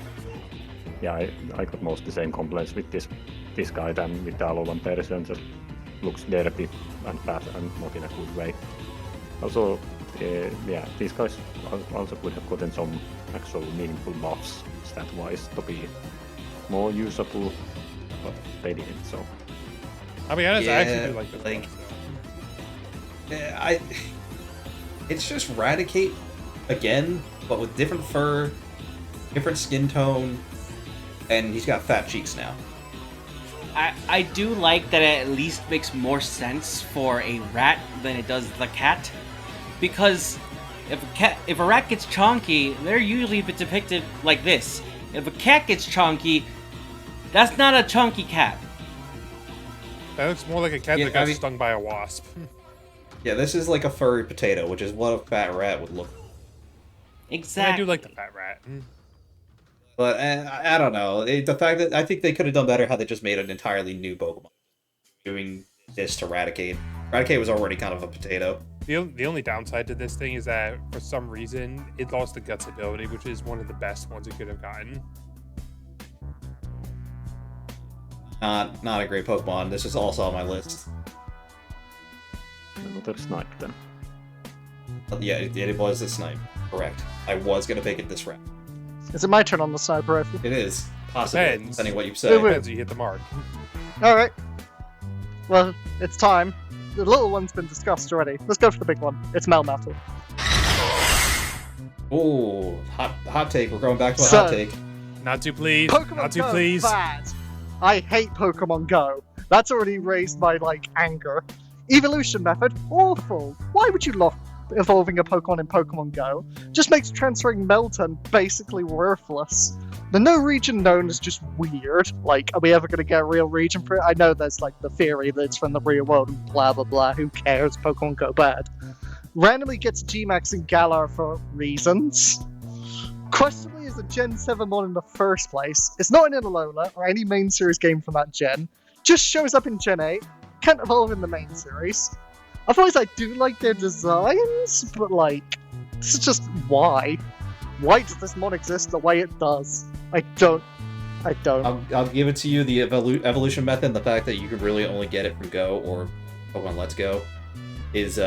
yeah, I got most the same complaints with this guy than with the Alolan Persian. Just looks derpy and fat and not in a good way. Also, yeah, these guys also could have gotten some actual meaningful buffs stat-wise to be more usable, but they didn't, so... I'll be honest, I Yeah, actually do like this like- one, so. It's just Raticate again, but with different fur, different skin tone, and he's got fat cheeks now. I do like that it at least makes more sense for a rat than it does the cat. Because if a rat gets chonky, they're usually depicted like this. If a cat gets chonky, that's not a chunky cat. That looks more like a cat Yeah, that got I mean- stung by a wasp. Yeah, this is like a furry potato, which is what a fat rat would look. And Exactly. I do like the fat rat. But I don't know. The fact that I think they could have done better had they just made an entirely new Pokemon. Doing this to Raticate. Raticate was already kind of a potato. The only downside to this thing is that for some reason it lost the guts ability, which is one of the best ones it could have gotten. Not a great Pokemon. This is also on my list. Another snipe then. Yeah, it was a snipe. Correct. I was gonna pick it this round. Is it my turn on the sniper rifle? It is. Possibly, Depends. depending what you Wait, say. wait. Depends, you hit the mark. Alright. Well, it's time. The little one's been discussed already. Let's go for the big one. It's Melmetal. Ooh, hot take. We're going back to a So- hot take. Not too please. Pokemon Not too Go, please. bad. I hate Pokemon Go. That's already raised my, anger. Evolution method, awful. Why would you love evolving a Pokemon in Pokemon Go? Just makes transferring Melton basically worthless. The no region known is just weird. Are we ever going to get a real region for it? I know there's, the theory that it's from the real world and blah blah blah. Who cares? Pokemon Go bad. Randomly gets Gmax and Galar for reasons. Questionably is a Gen 7 mod in the first place. It's not in Alola or any main series game from that gen. Just shows up in Gen 8. Can't evolve in the main series. Otherwise, I do like their designs, but this is just why. Why does this mod exist the way it does? I don't. I'll give it to you. The evolution method, and the fact that you could really only get it from Go or Pokemon Let's Go, is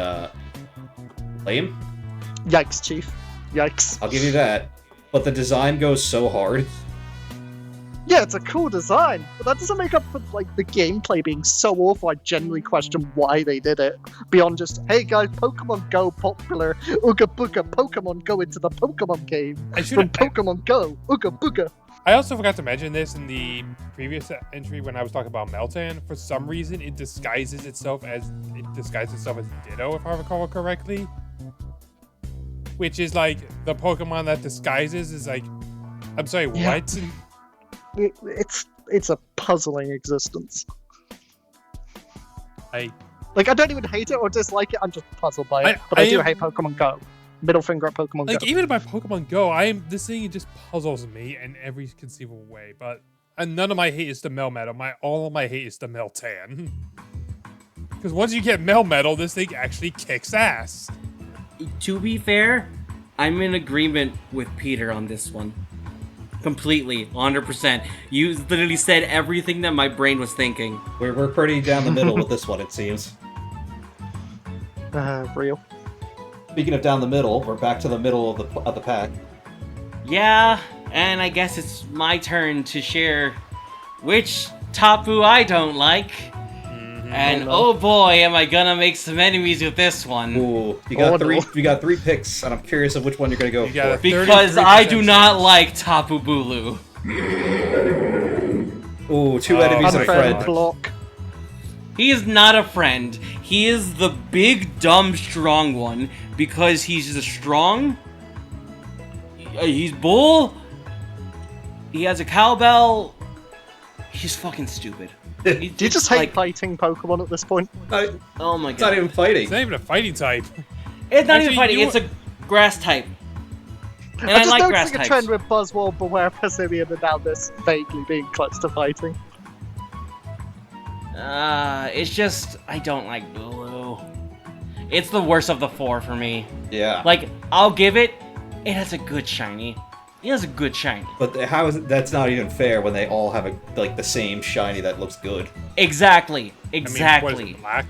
lame. Yikes, Chief. Yikes. I'll give you that. But the design goes so hard. Yeah, it's a cool design, but that doesn't make up for the gameplay being so awful. I genuinely question why they did it. Beyond just, hey guys, Pokemon Go popular, ooga booga, Pokemon Go into the Pokemon game. I should From Pokemon Go, ooga booga. I also forgot to mention this in the previous entry when I was talking about Meltan. For some reason, it disguises itself as Ditto, if I recall correctly. Which is the Pokemon that disguises is I'm sorry, Yeah. what? It's a puzzling existence. I I don't even hate it or dislike it. I'm just puzzled by it. But I do hate Pokemon Go. Middle finger at Pokemon Go. even by Pokemon Go, this thing it just puzzles me in every conceivable way. But none of my hate is the Melmetal. All of my hate is the Meltan. Because once you get Melmetal, this thing actually kicks ass. To be fair, I'm in agreement with Peter on this one. Completely, 100%. You literally said everything that my brain was thinking. We're pretty down the middle with this one, it seems. Real. Speaking of down the middle, we're back to the middle of the pack. Yeah, and I guess it's my turn to share which Tapu I don't like. And oh boy, am I gonna make some enemies with this one. Ooh, you got Oh, no. you got 3 picks, and I'm curious of which one you're gonna go You got a for. Because 33% I do not chance. like Tapu Bulu. Ooh, 2 Oh, enemies and a Unfriend friend. block. He is not a friend. He is the big, dumb, strong one because he's the strong. He's bull. He has a cowbell. He's fucking stupid. Do you just hate fighting Pokemon at this point? Oh my It's not god. even fighting. It's not even a fighting type. It's not Actually, even fighting. you- It's a grass type. And I'm I just like grass noticing a types. trend with Buzzwole, Beware, Passimian, and now this vaguely being close to fighting. It's just I don't like Bulu. It's the worst of the 4 for me. Yeah. Like I'll give it. It has a good shiny. It has a good shiny. But how is it, that's not even fair when they all have the same shiny that looks good. Exactly. I mean, Exactly. what is it, black?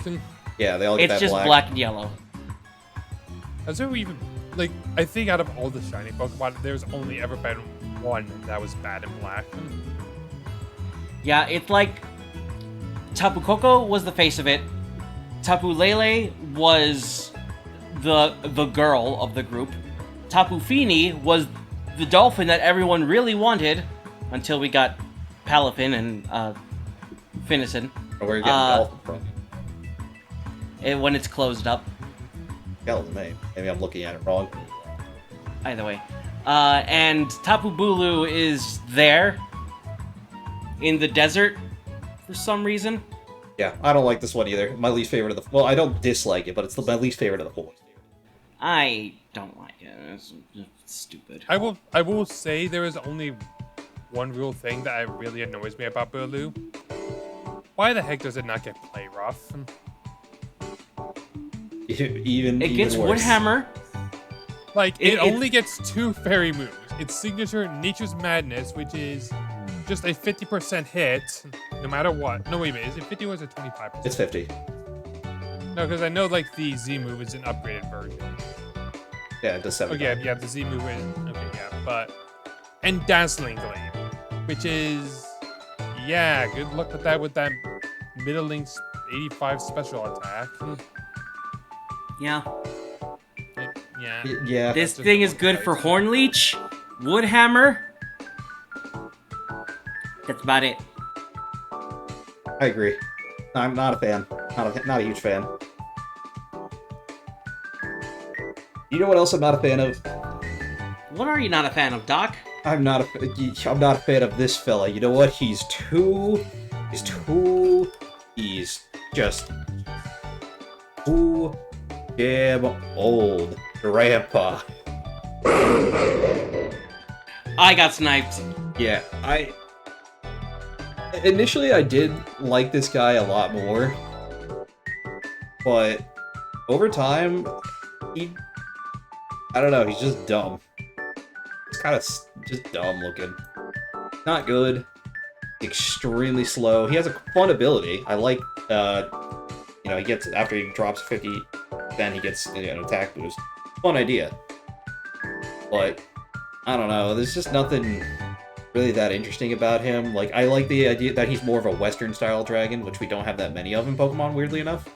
Yeah, they all get It's that just black and yellow. Has there even like I think out of all the shiny Pokemon, there's only ever been one that was bad in black. Yeah, it's like Tapu Koko was the face of it. Tapu Lele was the girl of the group. Tapu Fini was the dolphin that everyone really wanted until we got Palafin and Finnison. Or where are you getting Dolphin from? When it's closed up. Hell, the name. Maybe I'm looking at it wrong. Either way. And Tapu Bulu is there in the desert for some reason. Yeah, I don't like this one either. My least favorite of the... Well, I don't dislike it, but it's my least favorite of the 4. I don't like it. It's stupid. I will say there is only one real thing that really annoys me about Bulu. Why the heck does it not get play rough? Even It gets worse. Woodhammer. Like It- it only gets 2 fairy moves. Its signature Nature's Madness, which is just a 50% hit, no matter what. No, wait a minute. Is it 50 or is it 25%? It's 50. No, because I know like the Z move is an upgraded version. Yeah, it does 70. Oh yeah, the Z move is okay, yeah, but and Dazzling Gleam, which is good luck with that middling 85 special attack. Yeah. Yeah. Yeah. This just thing is one good type. for Hornleech, Woodhammer. That's about it. I agree. I'm not a fan. Not a huge fan. You know what else I'm not a fan of? What are you not a fan of, Doc? I'm not a fan of this fella. You know what? He's just too damn old. Grandpa. I got sniped. Yeah, initially I did like this guy a lot more, but over time, I don't know, he's just dumb. He's kind of just dumb looking. Not good. Extremely slow. He has a fun ability. I like, he gets, after he drops 50, then he gets an attack boost. Fun idea. But, I don't know, there's just nothing really that interesting about him. Like, I like the idea that he's more of a Western-style dragon, which we don't have that many of in Pokemon, weirdly enough.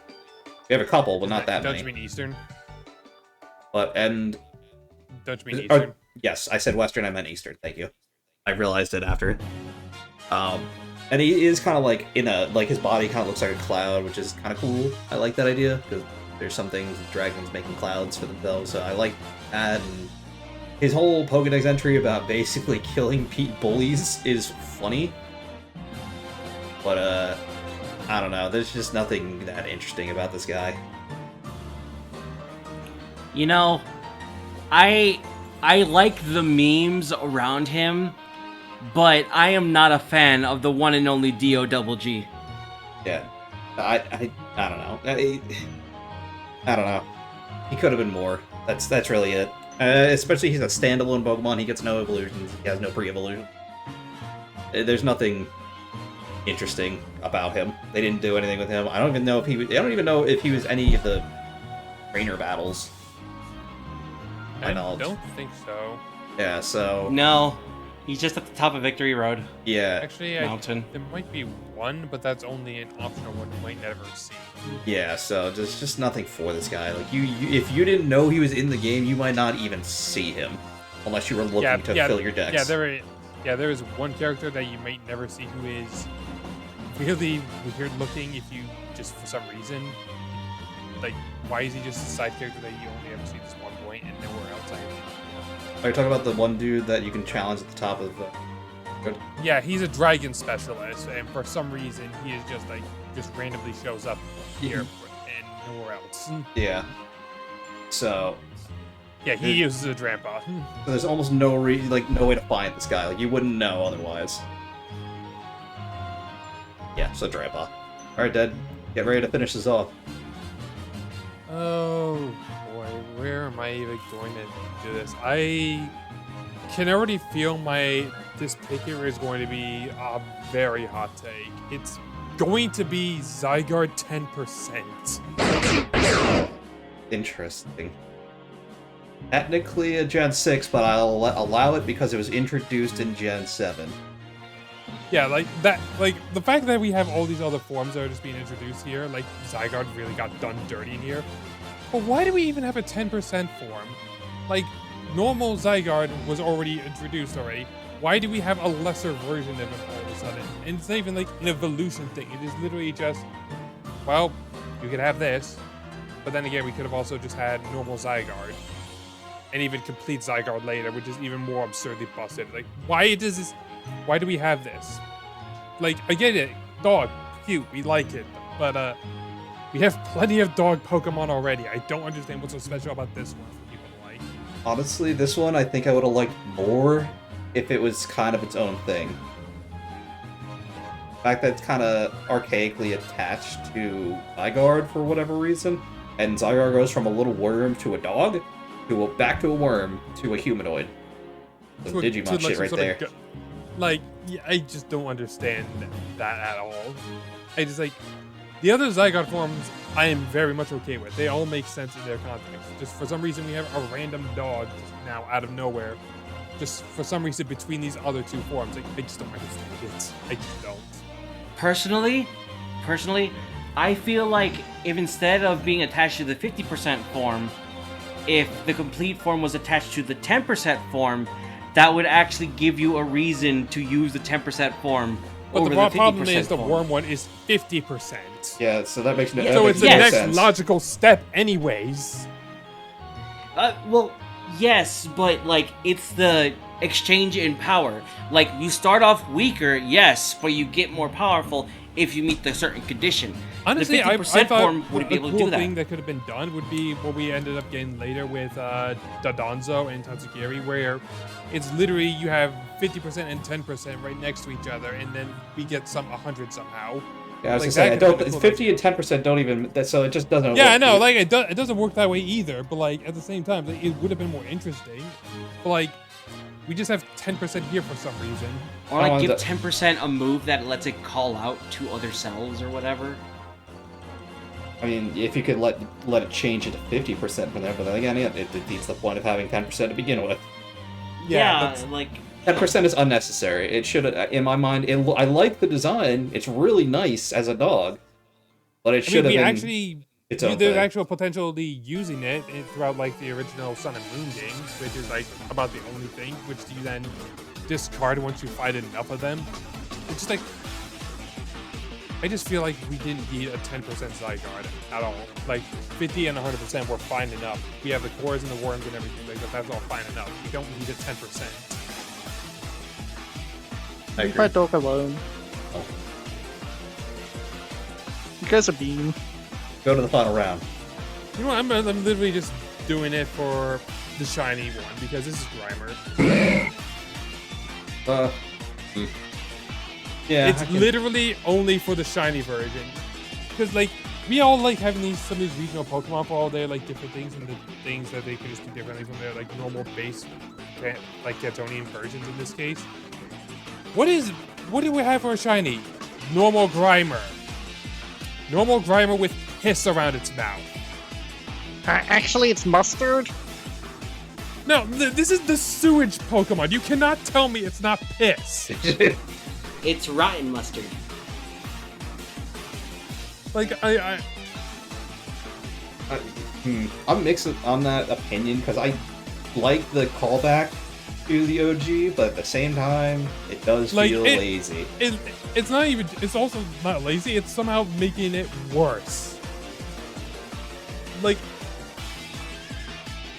We have a couple, but not that Don't you many. mean Eastern? And Don't you mean Or- Eastern? yes, I said Western, I meant Eastern, thank you. I realized it after. And he is kind of like his body kind of looks like a cloud, which is kind of cool. I like that idea, because there's some things with dragons making clouds for themselves, so I like that. And his whole Pokedex entry about basically killing Pete bullies is funny. But, I don't know, there's just nothing that interesting about this guy. You know, I like the memes around him, but I am not a fan of the one and only D-O-double-G. Yeah. I don't know. I don't know. He could have been more. That's really it. Especially he's a standalone Pokemon. He gets no evolutions. He has no pre-evolution. There's nothing interesting about him. They didn't do anything with him. I don't even know if he was any of the trainer battles. I knowledge. don't think so. Yeah, so No, he's just at the top of Victory Road yeah, Actually, Mountain. there might be one, but that's only an optional one you might never see. yeah. So just nothing for this guy. Like you, if you didn't know he was in the game, you might not even see him unless you were looking to fill your decks. Yeah, there is one character that you might never see who is really weird looking if you just for some reason like why is he just a side character that you only ever see this one point and nowhere else? Are you talking about the one dude that you can challenge at the top of the... Yeah, he's a dragon specialist, and for some reason he is just randomly shows up here and nowhere else. Yeah. So Yeah, he uses a Drampa. there's almost no way to find this guy. Like you wouldn't know otherwise. Yeah, so Drampa. Alright, Dead. Get ready to finish this off. Oh boy, where am I even going to do this? I can already feel this pick here is going to be a very hot take. It's going to be Zygarde 10%. Interesting. Technically a Gen 6, but I'll allow it because it was introduced in Gen 7. Yeah, like that. Like the fact that we have all these other forms that are just being introduced here, like Zygarde really got done dirty in here. But why do we even have a 10% form? Like normal Zygarde was already introduced already. Why do we have a lesser version of it all of a sudden? And it's not even like an evolution thing. It is literally just, well, you could have this, but then again, we could have also just had normal Zygarde, and even complete Zygarde later, which is even more absurdly busted. Like, why does this? Why do we have this? Like, I get it, dog, cute, we like it, but we have plenty of dog Pokemon already. I don't understand what's so special about this one for people to like. Honestly, this one I think I would have liked more if it was kind of its own thing. The fact that it's kind of archaically attached to Zygarde for whatever reason, and Zygarde goes from a little worm to a dog, back to a worm to a humanoid. Some Digimon shit right there. Yeah, I just don't understand that at all. I just the other Zygarde forms I am very much okay with. They all make sense in their context. Just for some reason we have a random dog just now out of nowhere. Just for some reason between these other two forms. I just don't understand it. I just don't. Personally, I feel like if instead of being attached to the 50% form, if the complete form was attached to the 10% form, that would actually give you a reason to use the 10% form But over the the 50% problem is the form. worm one is 50%. Yeah, so that makes no Yeah, So that it's makes the no next sense. logical step anyways. Well, yes, but it's the exchange in power. Like you start off weaker, yes, but you get more powerful if you meet the certain condition. Honestly, the I 50% thought form would be a able cool to do that. thing that could have been done would be what we ended up getting later with Dodonzo and Tatsugiri, where it's literally you have 50% and 10% right next to each other, and then we get 100 somehow. Yeah, I was Like, gonna say, that I could've don't. been It's cool. 50 and 10% don't even. So it just doesn't. Yeah, I work. know. Like it doesn't work that way either. But at the same time, it would have been more interesting. But we just have 10% here for some reason. Or I give wanted to- 10% a move that lets it call out to other cells or whatever. I mean, if you could let it change it to 50% from there, but then again, it defeats the point of having 10% to begin with. Yeah, that's- 10% is unnecessary. It should, in my mind, I like the design. It's really nice as a dog, but it I should mean, we have been actually its own there's thing. actual potentially using it throughout the original Sun and Moon games, which is about the only thing, which you then discard once you fight enough of them. It's just I just feel like we didn't need a 10% Zygarde at all. 50 and 100% were fine enough. We have the cores and the worms and everything like that. That's all fine enough. We don't need a 10%. I Leave my agree. dog alone. Oh. You guys are being. Go to the final round. You know what? I'm literally just doing it for the shiny one because this is Grimer. Yeah, It's literally only for the shiny version. Because, we all like having some of these regional Pokemon for all their like different things and the things that they can just do differently from their like normal base, like Cantonian versions in this case. What do we have for a shiny? Normal Grimer. Normal Grimer with hiss around its mouth. Actually, it's mustard. No, this is the sewage Pokemon. You cannot tell me it's not piss. It's rotten mustard. Like I'm mixed on that opinion because I like the callback to the OG, but at the same time, it does Like, feel it- lazy. It's not even. It's also not lazy. It's somehow making it worse. Like,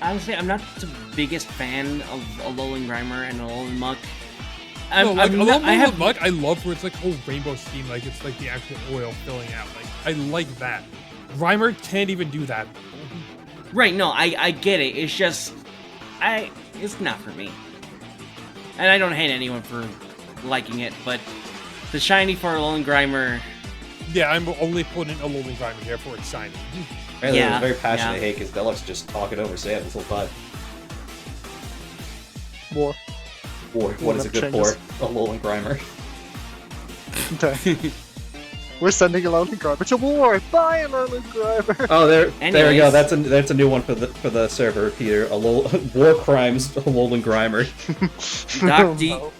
Honestly, I'm not the biggest fan of Alolan Grimer and Alolan Muck. no, like I'm a not- lot more luck. I love where it's like whole rainbow scheme. Like it's like the actual oil filling out. Like I like that. Grimer can't even do that. Right, no, I get it. It's just, it's not for me. And I don't hate anyone for liking it, but the shiny for Alolan Grimer, Yeah, I'm only putting Alolan Grimer here for its shiny. Apparently, Yeah, it was very passionate yeah. hate because Deluxe just talking over Sam this whole time. War. What is a good changes. for? Alolan Grimer. Okay. We're sending Alolan Grimer to war. Bye, Alolan Grimer. Oh, there we go. Anyways. That's a new one for the server, Peter. War Crimes Alolan Grimer. Doc, No.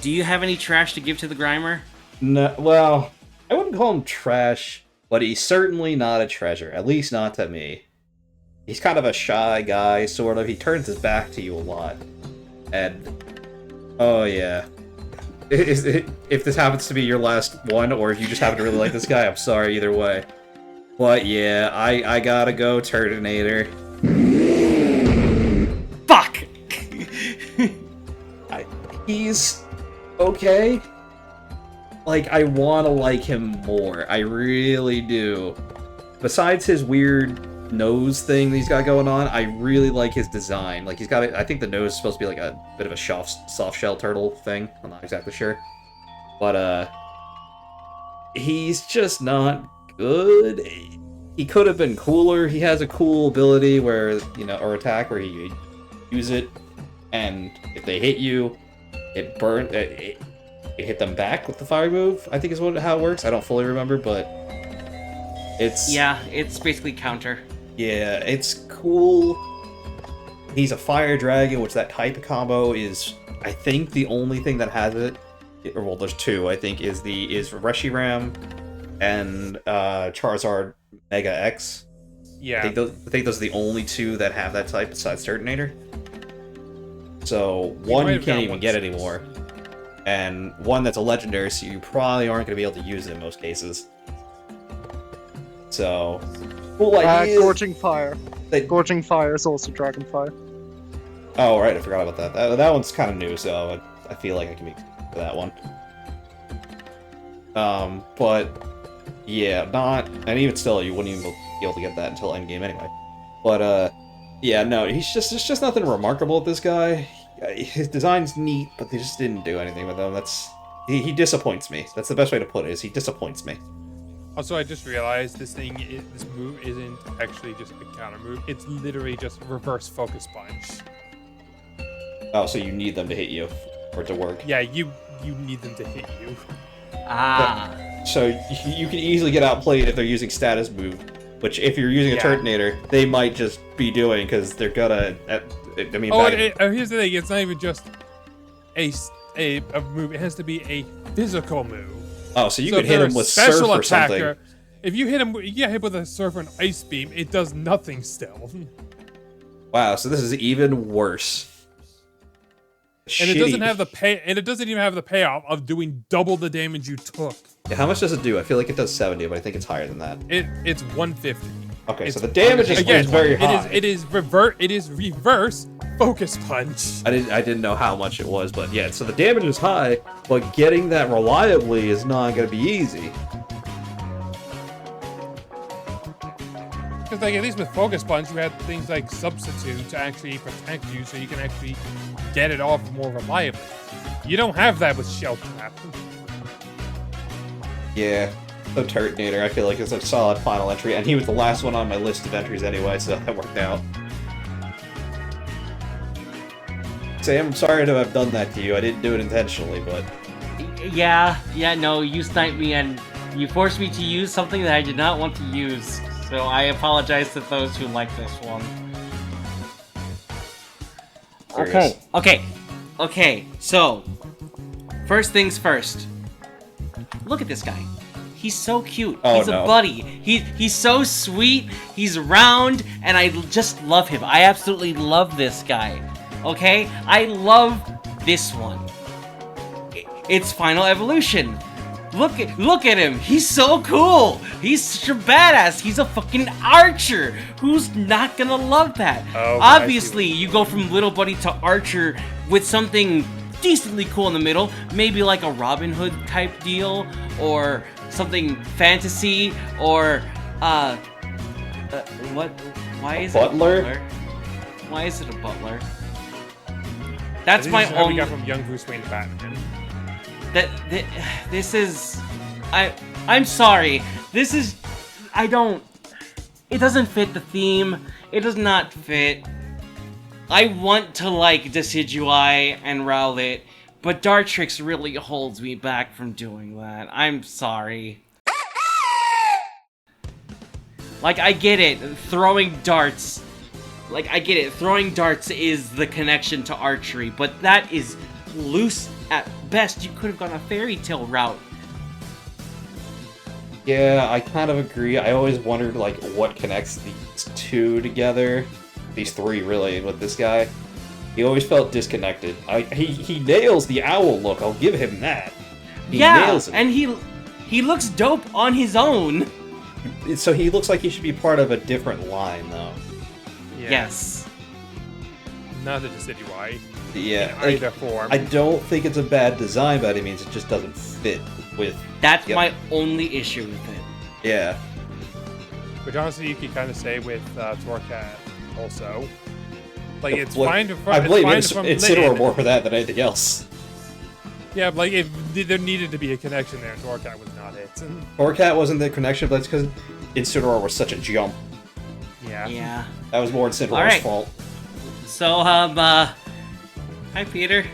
do you have any trash to give to the Grimer? No, well, I wouldn't call him trash, but he's certainly not a treasure. At least not to me. He's kind of a shy guy, sort of. He turns his back to you a lot, and oh yeah. If this happens to be your last one, or if you just happen to really like this guy, I'm sorry either way. But yeah, I gotta go, Turtonator. Fuck! He's okay. Like, I want to like him more. I really do. Besides his weird nose thing that he's got going on, I really like his design. Like, he's got I think the nose is supposed to be like a bit of a soft shell turtle thing. I'm not exactly sure. But, he's just not good. He could have been cooler. He has a cool ability where, or attack where he use it, and if they hit you, it hit them back with the fire move, I think is how it works. I don't fully remember, but it's... Yeah, it's basically counter. Yeah, it's cool. He's a fire dragon, which that type combo is, I think, the only thing that has it. Or, well, there's two, I think, is Reshiram and Charizard Mega X. Yeah. I think those are the only two that have that type besides Turtonator. So, one might you have can't got even one get since. anymore. And one that's a legendary, so you probably aren't going to be able to use it in most cases. So, cool idea. Gorging Fire. They- Gorging Fire is also Dragonfire. Oh, right, I forgot about that. That one's kind of new, so I feel like I can be for that one. But yeah, and even still, you wouldn't even be able to get that until endgame anyway. But yeah, no, there's just nothing remarkable with this guy. His design's neat, but they just didn't do anything with him. He disappoints me. That's the best way to put it. Is he disappoints me. Also, I just realized this move isn't actually just a counter move. It's literally just reverse focus punch. Oh, so you need them to hit you for it to work. Yeah, you need them to hit you. Ah. So you can easily get outplayed if they're using status move, which if you're using a Yeah. Turtonator, they might just be doing because they're gonna. I mean, Oh, back- here's the thing. It's not even just a move. It has to be a physical move. oh, so you So could if hit they're him a with surf or something. if you hit him, you get hit with a surf or an ice beam. It does nothing still, Wow, so this is even worse. and it doesn't Shitty. have the pay. And it doesn't even have the payoff of doing double the damage you took. Yeah, how much does it do? I feel like it does 70, but I think it's higher than that. It's 150. Okay, It's so the damage is again, very high. It is reverse focus punch. I didn't know how much it was, but yeah, so the damage is high, but getting that reliably is not going to be easy. Because like at least with focus punch, you had things like substitute to actually protect you, so you can actually get it off more reliably. You don't have that with shell trap. Yeah. So Turtonator, I feel like, is a solid final entry, and he was the last one on my list of entries anyway, so that worked out. Sam, I'm sorry to have done that to you. I didn't do it intentionally, but... Yeah, no, you sniped me and you forced me to use something that I did not want to use. So I apologize to those who like this one. Okay, so... First things first. Look at this guy. He's so cute. Oh, He's no. a buddy. He's so sweet. He's round, and I just love him. I absolutely love this guy. Okay? I love this one. It's Final Evolution. Look at him. He's so cool. He's such a badass. He's a fucking archer. Who's not gonna love that? Oh, Obviously, you go from little buddy to archer with something decently cool in the middle. Maybe like a Robin Hood type deal, or something fantasy, or what? Why is butler? it a butler? Why is it a butler? That's my How we own. got from young Bruce Wayne to Batman. This is. I'm sorry. This is. I don't. It doesn't fit the theme. It does not fit. I want to like Decidueye and Rowlet, but Dartrix really holds me back from doing that. I'm sorry. Like, I get it. Throwing darts. Like, I get it. Throwing darts is the connection to archery, but that is loose at best. You could have gone a fairy tale route. Yeah, I kind of agree. I always wondered, like, what connects these two together. These three, really, with this guy. He always felt disconnected. He nails the owl look, I'll give him that. He nails it. And he looks dope on his own. So he looks like he should be part of a different line, though. Yeah. Yes. Not the Decidueye. Yeah, In either form. I don't think it's a bad design by any means, it just doesn't fit with... That's Yep. my only issue with it. Yeah. Which honestly, you could kind of say with Torcat also. Like, it's Look, fine to I blame from Incineroar Lid. more for that than anything else. Yeah, but like, if there needed to be a connection there, Torcat was not it. And, Torcat wasn't the connection, but it's because Incineroar was such a jump. yeah. Yeah. That was more Incineroar's Alright. fault. So, hi Peter.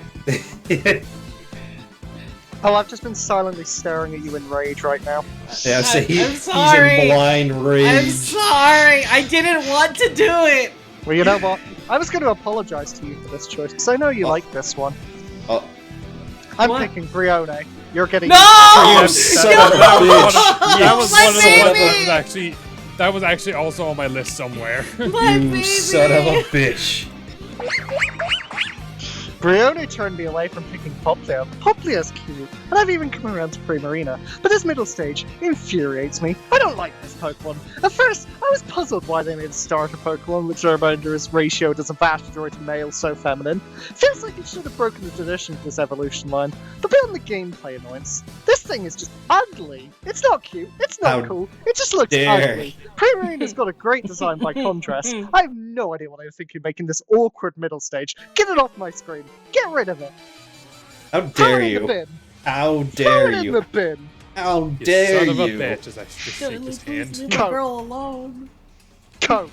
Oh, I've just been silently staring at you in rage right now. Yeah, so I'm he's sorry. in blind rage. I'm sorry. I didn't want to do it. Well, you know what? I was going to apologize to you for this choice, because I know you Oh. like this one. Oh, I'm What? picking Brione. You're getting... No! you That son was of a bitch! that was My one of the ones baby! that was actually also on my list somewhere. My You baby. son of a bitch! Brione turned me away from picking Popplio. Popplio's cute, and I've even come around to Primarina, but this middle stage infuriates me. I don't like this Pokemon. At first, I was puzzled why they made a starter Pokemon, which reminder is ratioed as a Vastadroid to male so feminine. Feels like it should have broken the tradition of this evolution line. But beyond the gameplay annoyance, this thing is just ugly. It's not cute, it's not How cool, it just looks dare ugly. Primarina's got a great design by contrast. I have no idea what I was thinking making this awkward middle stage. Get it off my screen. Get rid of it. How Throw dare it in the you? bin. How Throw dare it in you? the bin. How You dare son of a you? bitch, as I just shake his hand. Go. girl alone. Go.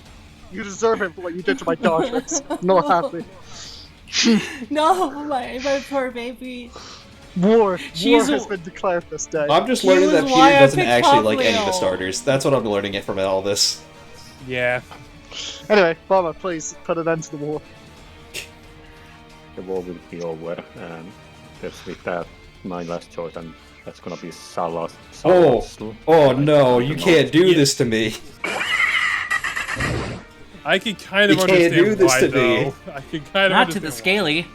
You deserve it for what you did to my Dartrix. Not happy. No, my poor baby. War She's has a- been declared this day. I'm just He learning was that why Peter I doesn't picked actually like any of the Popplio. starters. That's what I'm learning it from all this. Yeah. Anyway, Bomber, please put an end to the war. The war will be over, and that's with that my last choice, and that's gonna be Salas. Oh, oh I no, don't you know. can't do this to me. I can kind of You can't understand do this why, to me. though. I can kind of Not to understand the why. scaly.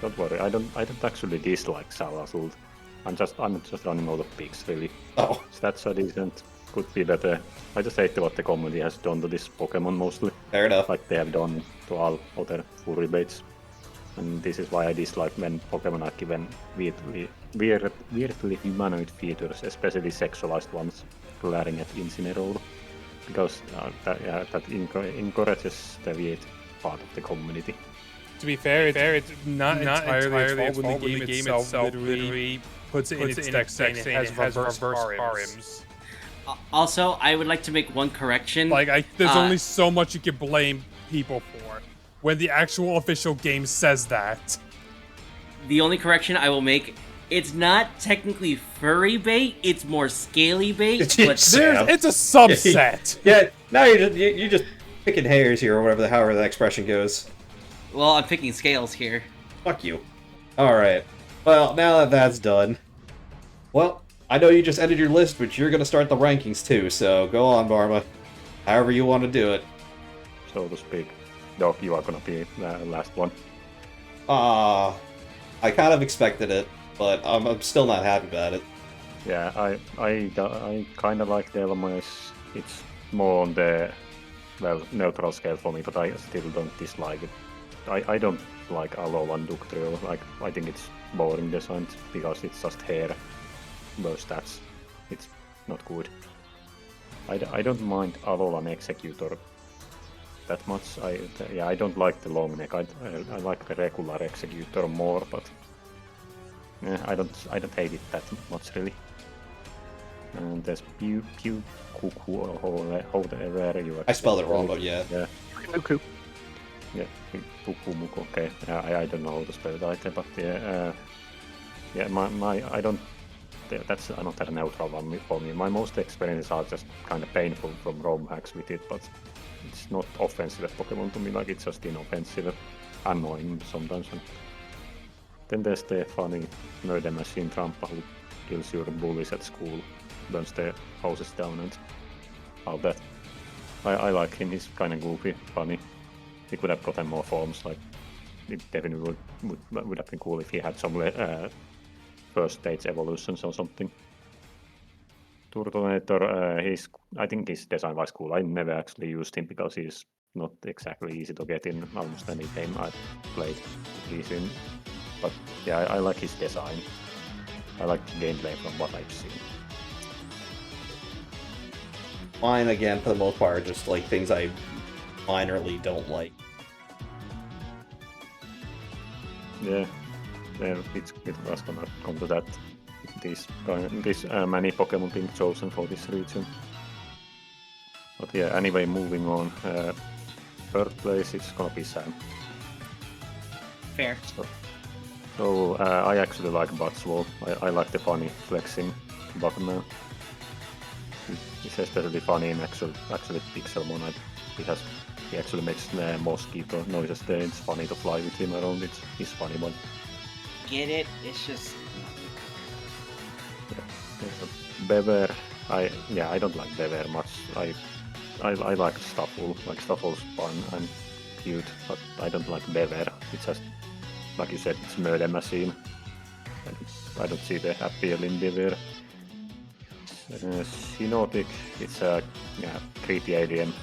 Don't worry, I don't actually dislike Salazzle. I'm just running out of picks, really. Oh, Stats are decent, could be better. I just hate what the community has done to this Pokemon mostly, fair enough. like they have done to all other furry baits. And this is why I dislike when Pokemon are given weirdly humanoid features, especially sexualized ones, glaring at Incineroar. Because that encourages the weird part of the community. To be fair, it's not entirely its fault when the game itself literally puts it in its text saying it has reverse RMs. Also, I would like to make one correction. There's only so much you can blame people for when the actual official game says that. The only correction I will make, it's not technically furry bait, it's more scaly bait. It's a subset. Yeah, now you're just picking hairs here, or whatever however the expression goes. Well, I'm picking scales here. Fuck you. Alright. Well, now that that's done. Well, I know you just ended your list, but you're gonna start the rankings too, so go on, Barma. However you want to do it. So to speak. Doc, you are gonna be the last one. I kind of expected it, but I'm still not happy about it. Yeah, I kind of like Delmois. It's more on the neutral scale for me, but I still don't dislike it. I don't like Alolan Dugtrio. I think it's boring design because it's just hair, those stats. It's not good. I don't mind Alolan Executor that much. I don't like the long neck. I like the regular Executor more, but I don't hate it that much really. And there's Pew Cuckoo or however you. I spelled it wrong, but yeah. Yeah. Cuckoo. Yeah, Pukumuku, okay. I don't know how to spell it either, but I don't. That's another neutral one for me. My most experiences are just kind of painful from ROM hacks with it, but it's not offensive Pokemon to me. Like it's just inoffensive, annoying sometimes. And then there's the funny murder machine Trampa who kills your bullies at school, burns their houses down, and all that. I like him. He's kind of goofy, funny. He could have gotten more forms. Like it definitely would have been cool if he had some first stage evolutions or something. Turtonator, I think his design was cool. I never actually used him because he's not exactly easy to get in almost any game I played. He's in, but yeah, I like his design. I like the gameplay from what I've seen. Mine, again, for the most part, are just like things I minorly don't like. Yeah, it was gonna come to that. These many Pokemon being chosen for this region. But yeah, anyway, moving on. Third place, it's gonna be Sam. Fair. So I actually like Buzzwole. I like the funny flexing Bugman. It's especially funny in actually Pixelmon. He actually makes mosquito noises there. It's funny to fly with him around. He's funny, but Get it? It's just. Bever, I don't like Bever much. I like Stuffle. Like Stuffle's fun and cute, but I don't like Bever. It's just like you said, it's murder machine. I don't see the appeal in Bever. Synotic, it's a creepy alien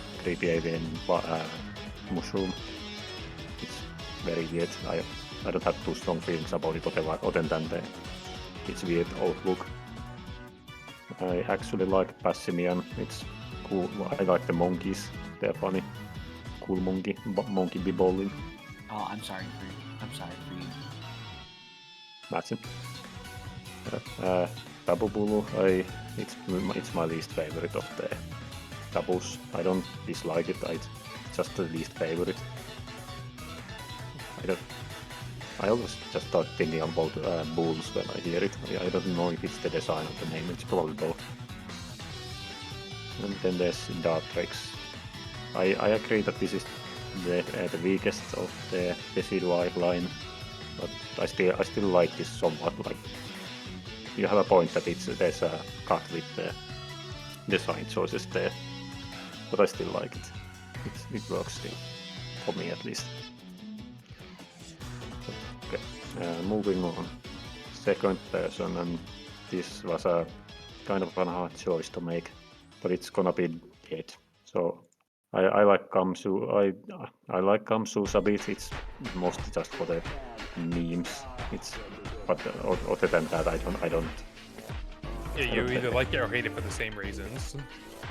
mushroom. It's very weird. I don't have too strong feelings about it other than its weird outlook. I actually like Passimian. It's cool. I like the monkeys. They're funny. Cool monkey be bowling. Oh, I'm sorry for you. That's it. Tabubulu, it's my least favorite of the Tabus. I don't dislike it. It's just the least favorite. I always just start thinking about bulls when I hear it. I don't know if it's the design of the name. It's probably both. And then there's Dartrix. I agree that this is the weakest of the Decidueye line, but I still like this somewhat. Like you have a point that there's a cut with the design choices there, but I still like it. It works still, for me at least. Okay, moving on. Second person, and this was a kind of a hard choice to make, but it's gonna be Dead. So I like Kamsu. I like Kamsu's a bit. It's mostly just for the memes. But other than that, I don't. Yeah, you either like it or hate it for the same reasons.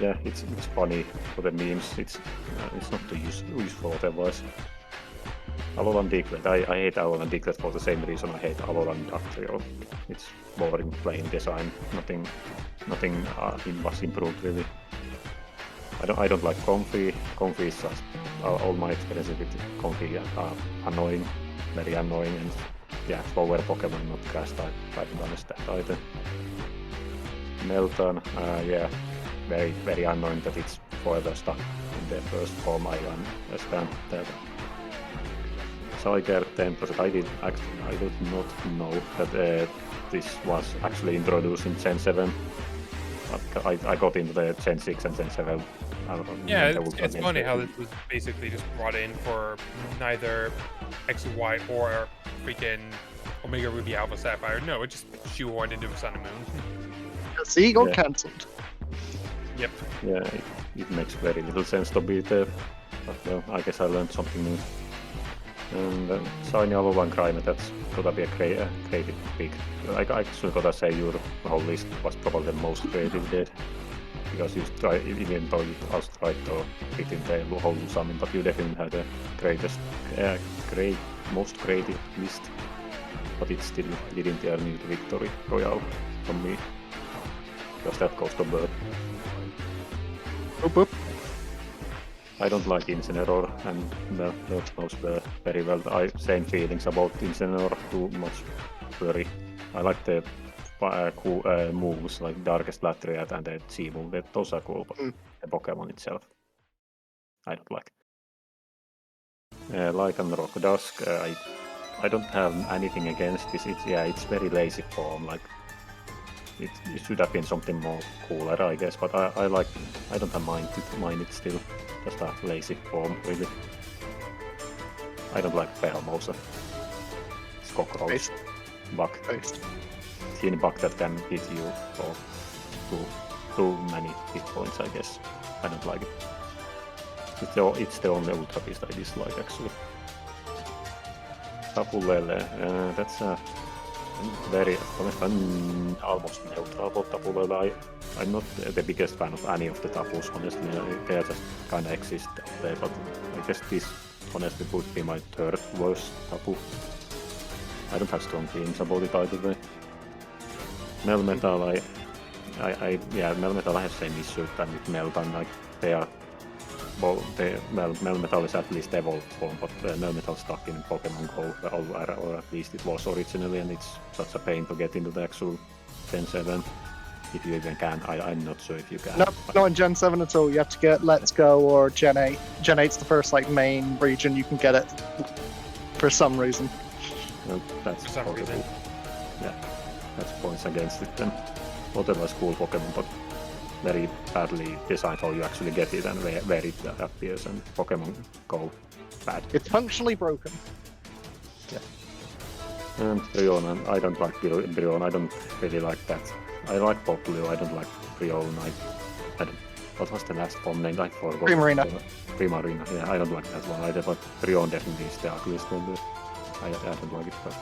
Yeah, it's funny for the memes. It's not too useful otherwise. Alolan Diglett. I hate Alolan Diglett for the same reason I hate Alolan Dugtrio. It's boring plain design. Nothing was improved really. I don't like Comfey. Comfey is just all my experiences with Comfey are annoying, very annoying, and yeah, slower Pokemon, not grass type. I don't understand either. Melton, yeah, very annoying that it's forever stuck in the first form. I understand that. Psyker 10%. I did not know that this was actually introduced in Gen 7. I got into the Gen 6 and Gen 7. Yeah, it's funny how this was basically just brought in for neither X and Y or freaking Omega Ruby Alpha Sapphire. No, it just shoehorned into Sun and Moon. See, got Yeah. cancelled. Yep. Yeah, it makes very little sense to be there. But well, I guess I learned something new. And Shiny Alolan Grime, that's gotta be a great pick. I actually gotta say your whole list was probably the most creative there. Because you try, even though you also tried to fit in the whole summon, but you definitely had the most creative list. But it still didn't earn you the victory royale from me. Because that goes to Bird. Boop, boop. I don't like Incineroar, and Bird knows very well. Same feelings about Incineroar, too much worry. I like the cool moves like Darkest Lariat and the C-move. Those are cool, but the Pokemon itself, I don't like. Lycanroc Dusk, I don't have anything against this. It's very lazy form. Like it should have been something more cooler, I guess. But I don't mind it still. Just a lazy form, really. I don't like Behemosa. It's cockroach. Based. Bug. Based. Thin bug that can hit you for too many hit points, I guess. I don't like it. It's the only Ultra Beast I dislike, actually. Tapu Lele, that's a very almost neutral about Tapu Lele. I'm not the biggest fan of any of the Tapus, honestly. They just kinda exist out there, but I guess this honestly would be my third worst Tapu. I don't have strong feelings about it either way. Melmetal, Melmetal has the same issue than with Meltan. Like they are, Melmetal is at least evolved form, but Melmetal stuck in Pokemon Go, or at least it was originally, and it's such a pain to get into the actual Gen 7. If you even can, I'm not sure if you can. Nope, not in Gen 7 at all. You have to get Let's Go or Gen 8. Gen 8's the first main region you can get it for some reason. Well, that's For some possible. reason. Yeah, that's points against it then. Otherwise cool Pokemon, but very badly designed how you actually get it and where it appears, and Pokemon Go bad. It's functionally broken. And Brionne, I don't like Brionne, I don't really like that. I like Popplio, I don't like Brionne, I don't... What was the last form name? I forgot. Primarina. Primarina, yeah, I don't like that one either, but Brionne definitely is the ugliest one. I don't like it, but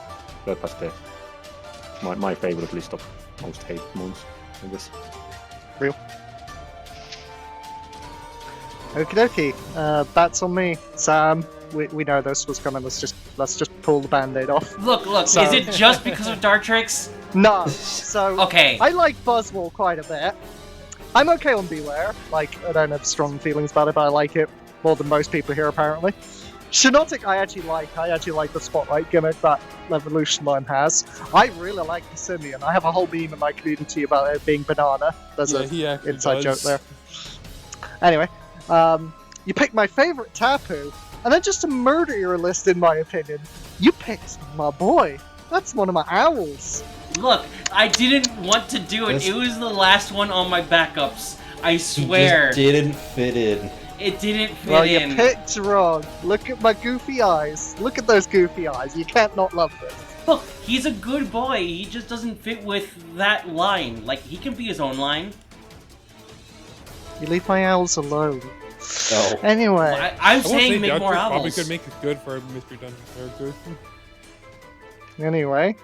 that was my favorite list of most hate moons, I guess. Real. Okie dokie. That's on me. Sam, we know this was coming. Let's just pull the band-aid off. Look, So- is it just because of Dartrix? No. So Okay. I like Buzzwole quite a bit. I'm okay on Beware. Like, I don't have strong feelings about it, but I like it more than most people here apparently. Shinotic I actually like the Spotlight gimmick that Evolution Line has. I really like the Simeon. I have a whole meme in my community about it being banana. There's an he actually inside joke does. there. Anyway, you picked my favorite Tapu, and then just to murder your list in my opinion, you picked my boy. That's one of my owls. Look, I didn't want to do it. This- It was the last one on my backups. I He swear. just didn't fit in. It didn't fit Well, in. you picked wrong. Look at my goofy eyes. Look at those goofy eyes. You can't not love this. Look, he's a good boy. He just doesn't fit with that line. Like, he can be his own line. You leave my owls alone. No. Anyway, I'm I will saying say make more Dartrix probably owls. could make it good for a Mystery Dungeon character. anyway,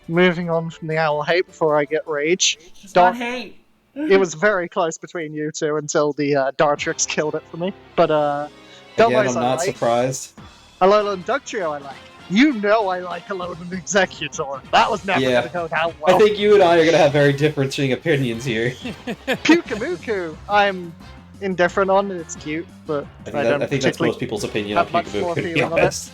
moving on from the owl hate before I get rage. It's Dar- not hate. It was very close between you two until the Dartrix killed it for me. But Again, Dumboy's I'm not alright. surprised. Alolan Dugtrio I like. You know I like Alolan Executor. That was never Yeah. going to go down well. I think you and I are gonna have very differing opinions here. Pukamuku, I'm indifferent on. It's cute, but I I don't think that's particularly most people's opinion on have much more Peekaboo, to be feeling on it. honest.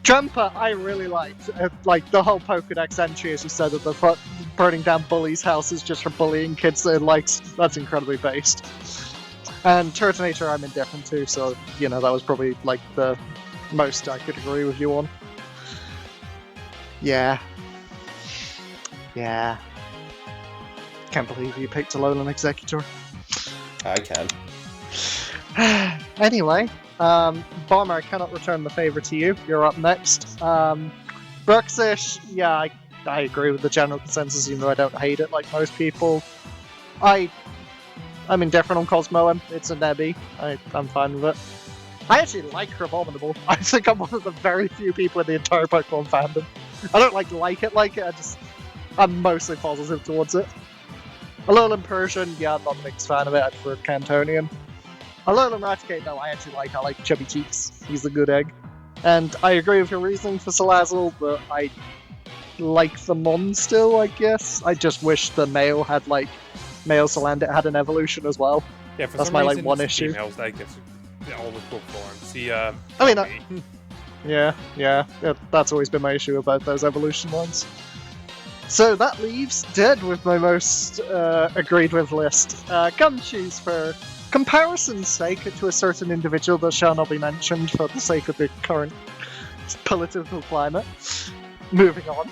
Jumper, I really liked. Like, the whole Pokedex entry, as you said, of the burning down bullies' houses just for bullying kids that it likes, that's incredibly based. And Turtonator, I'm indifferent to, so, you know, that was probably, like, the most I could agree with you on. Yeah. Yeah. Can't believe you picked Alolan Executor. I can. Anyway, Bomber, I cannot return the favor to you. You're up next. Bruxish, yeah, I agree with the general consensus, even though I don't hate it like most people. I'm indifferent on Cosmoem. It's a Nebby. I'm fine with it. I actually like Crabominable. I think I'm one of the very few people in the entire Pokemon fandom. I don't like it, I'm mostly positive towards it. Alolan Persian, yeah, I'm not a big fan of it. I prefer Cantonian. Alolan Raticate, though, I actually like. I like Chubby Cheeks. He's a good egg. And I agree with your reasoning for Salazzle, but I like the Mon still, I guess. I just wish the male had, like, male Salandit had an evolution as well. Yeah, for That's some my, like, reason, one it's issue. Females that gets all the cool forms. See, I mean, Yeah, that's always been my issue about those evolution ones. So that leaves Dead with my most agreed with list. Gumshoes for comparison's sake to a certain individual that shall not be mentioned for the sake of the current political climate. Moving on.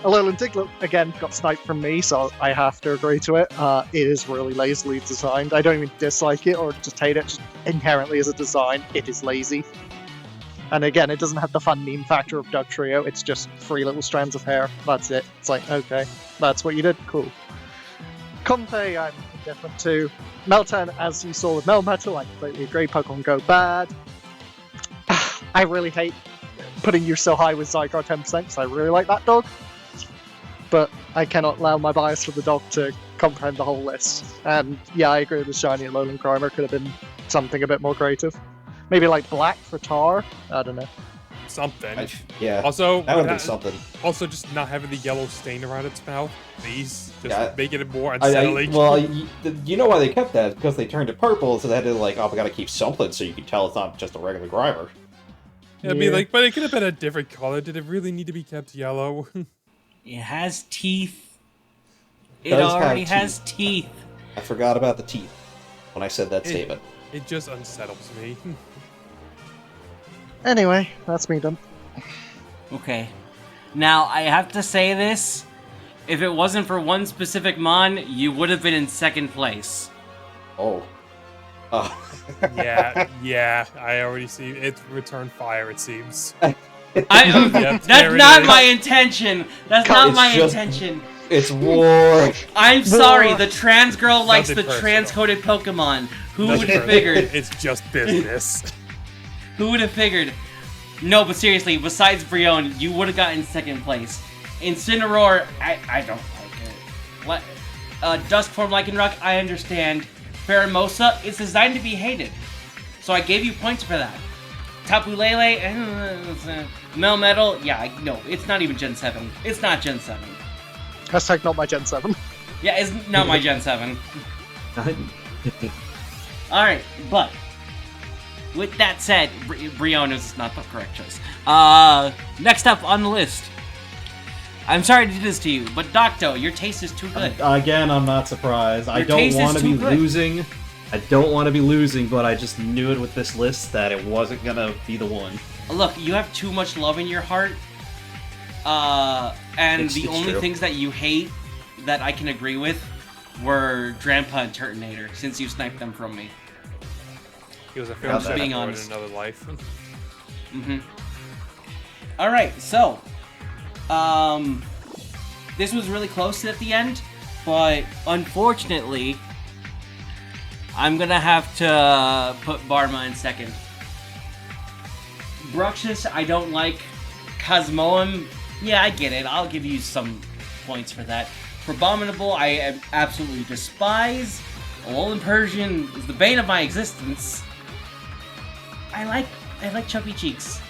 Alolan Diglett, again, got sniped from me, so I have to agree to it. It is really lazily designed. I don't even dislike it or just hate it, just inherently as a design, it is lazy. And again, it doesn't have the fun meme factor of Dugtrio, it's just 3 little strands of hair. That's it. It's like, okay, that's what you did? Cool. Comfey, I'm indifferent to. Meltan, as you saw with Melmetal, I completely agree, Pokemon Go bad. I really hate putting you so high with Zygarde 10% because I really like that dog. But I cannot allow my bias for the dog to comprehend the whole list. And yeah, I agree with the shiny Alolan Grimer could have been something a bit more creative. Maybe like black for Tar? I don't know. something. Yeah. Also, That would be something. Also, just not having the yellow stain around its mouth. Please, just Yeah. making it more unsettling. You know why they kept that? Because they turned it purple, so they had to like, oh, we gotta keep something so you can tell it's not just a regular Grimer. I mean, like, but it could have been a different color. Did it really need to be kept yellow? It has teeth. It Does have already has teeth. I forgot about the teeth when I said that statement. It just unsettles me. Anyway, that's me done. Okay. Now, I have to say this. If it wasn't for one specific Mon, you would have been in second place. Oh. Oh. yeah, I already see it. Return fire, it seems. Yep, there that's it not is. my intention. That's not It's my just- intention. It's war. I'm sorry, the trans girl likes the Nothing personal. trans-coded Pokemon. Who Nothing would have personal. figured? It's just business. Who would have figured? No, but seriously, besides Brion, you would have gotten second place. Incineroar, I don't like it. Duskform Lycanroc, I understand. Pheromosa, it's designed to be hated. So I gave you points for that. Tapu Lele, Melmetal, yeah, no, it's not even Gen 7. It's not Gen 7. Hashtag not my Gen 7. Yeah, it's not my Gen 7. Alright, but with that said, Brion is not the correct choice. Next up on the list. I'm sorry to do this to you, but Docto, your taste is too good. Again, I'm not surprised. I Your don't taste is want to too be good. losing. I don't want to be losing, but I just knew it with this list that it wasn't gonna be the one. Look, you have too much love in your heart. And It's the only true. things that you hate that I can agree with were Drampa and Turtonator, since you sniped them from me. He was a I'm film just being in honest. another life. Mm-hmm. Alright, so this was really close at the end, but unfortunately I'm gonna have to put Barma in second. Bruxish, I don't like. Cosmoem, yeah, I get it. I'll give you some points for that. For Abominable, I absolutely despise. Alolan Persian is the bane of my existence. I like I like Chubby Cheeks.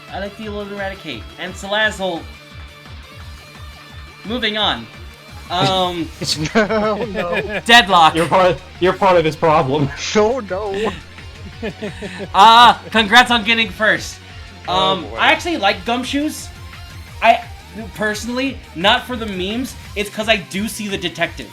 I like the Alolan Raticate. And Salazzle. Moving on. Oh no. Deadlock. You're part of this problem. Oh no. Congrats on getting first. Oh, boy. I actually like Gumshoes. I personally, not for the memes, it's because I do see the detective.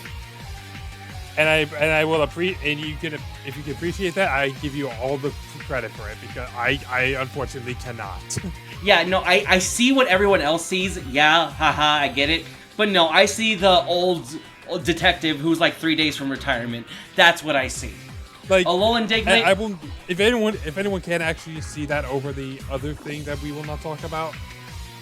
And I will appreciate, and you can, if you can appreciate that, I give you all the credit for it because I unfortunately cannot. Yeah, no, I see what everyone else sees. Yeah, haha, I get it. But no, I see the old detective who's like 3 days from retirement. That's what I see. Like, Alolan Diglett. I will. If anyone can actually see that over the other thing that we will not talk about,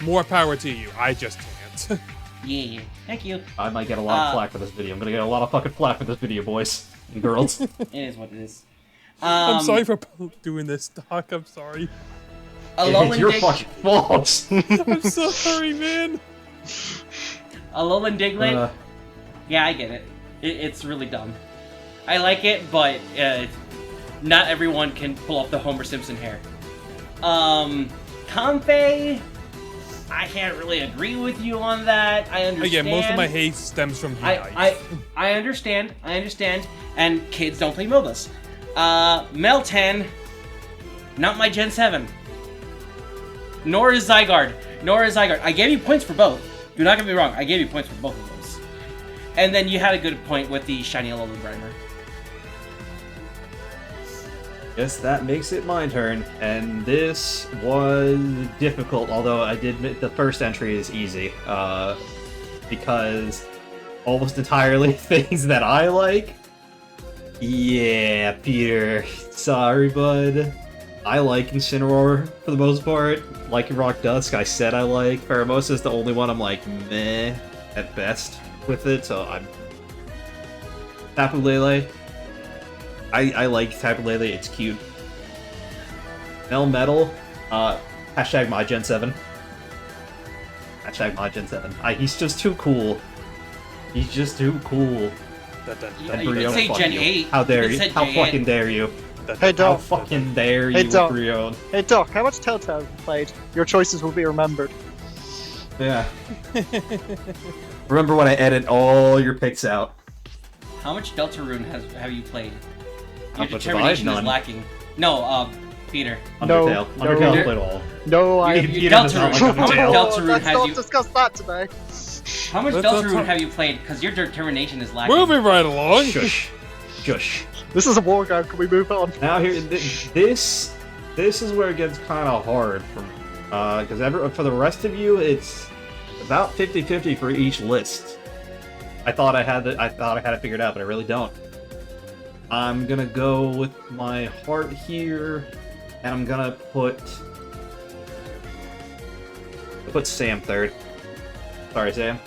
more power to you. I just can't. Yeah, thank you. I might get a lot of flack for this video. I'm gonna get a lot of fucking flack for this video, boys and girls. It is what it is. I'm sorry for doing this, Doc. I'm sorry. It's your fucking fault. I'm so sorry, man. Alolan Diglett. Yeah, I get it. It's really dumb. I like it, but not everyone can pull off the Homer Simpson hair. Comfey, I can't really agree with you on that. I understand. Again, most of my hate stems from Unite. I understand. And kids don't play MOBAs. Meltan, not my Gen 7. Nor is Zygarde. I gave you points for both. Do not get me wrong. I gave you points for both of those. And then you had a good point with the Shiny Alolan Grimer. Yes, that makes it my turn, and this was difficult, although I did admit the first entry is easy, because almost entirely things that I like. Yeah, Peter, sorry, bud. I like Incineroar for the most part. Lycanroc Dusk, I said I like. Pheromosa is the only one I'm like, meh, at best with it, so I'm... Tapu Lele. I like Tapu Lele, it's cute. Melmetal, hashtag my Gen 7. Hashtag my Gen 7. He's just too cool. He's just too cool. You did say Gen 8. How dare You you? said How Gen fucking 8. dare you? Hey How Doc. fucking dare you, Hey, Doc. Brion? Hey Doc, how much Telltale have you played? Your choices will be remembered. Yeah. Remember when I edit all your picks out? How much Deltarune have you played? How Your much have I? determination is None. lacking. No, Peter. No, Undertale. no. Undertale played all. No, I... You does not like Deltarune. Undertale. Deltarune Let's has not you- discuss that today. How much Let's Deltarune talk- have you played? Because your determination is lacking. Moving right along. Shush. Shush. This is a war game, can we move on? Now here, this is where it gets kind of hard for me, because for the rest of you, it's about 50-50 for each list. I thought I had it figured out, but I really don't. I'm gonna go with my heart here, and I'm gonna put Sam third. Sorry, Sam.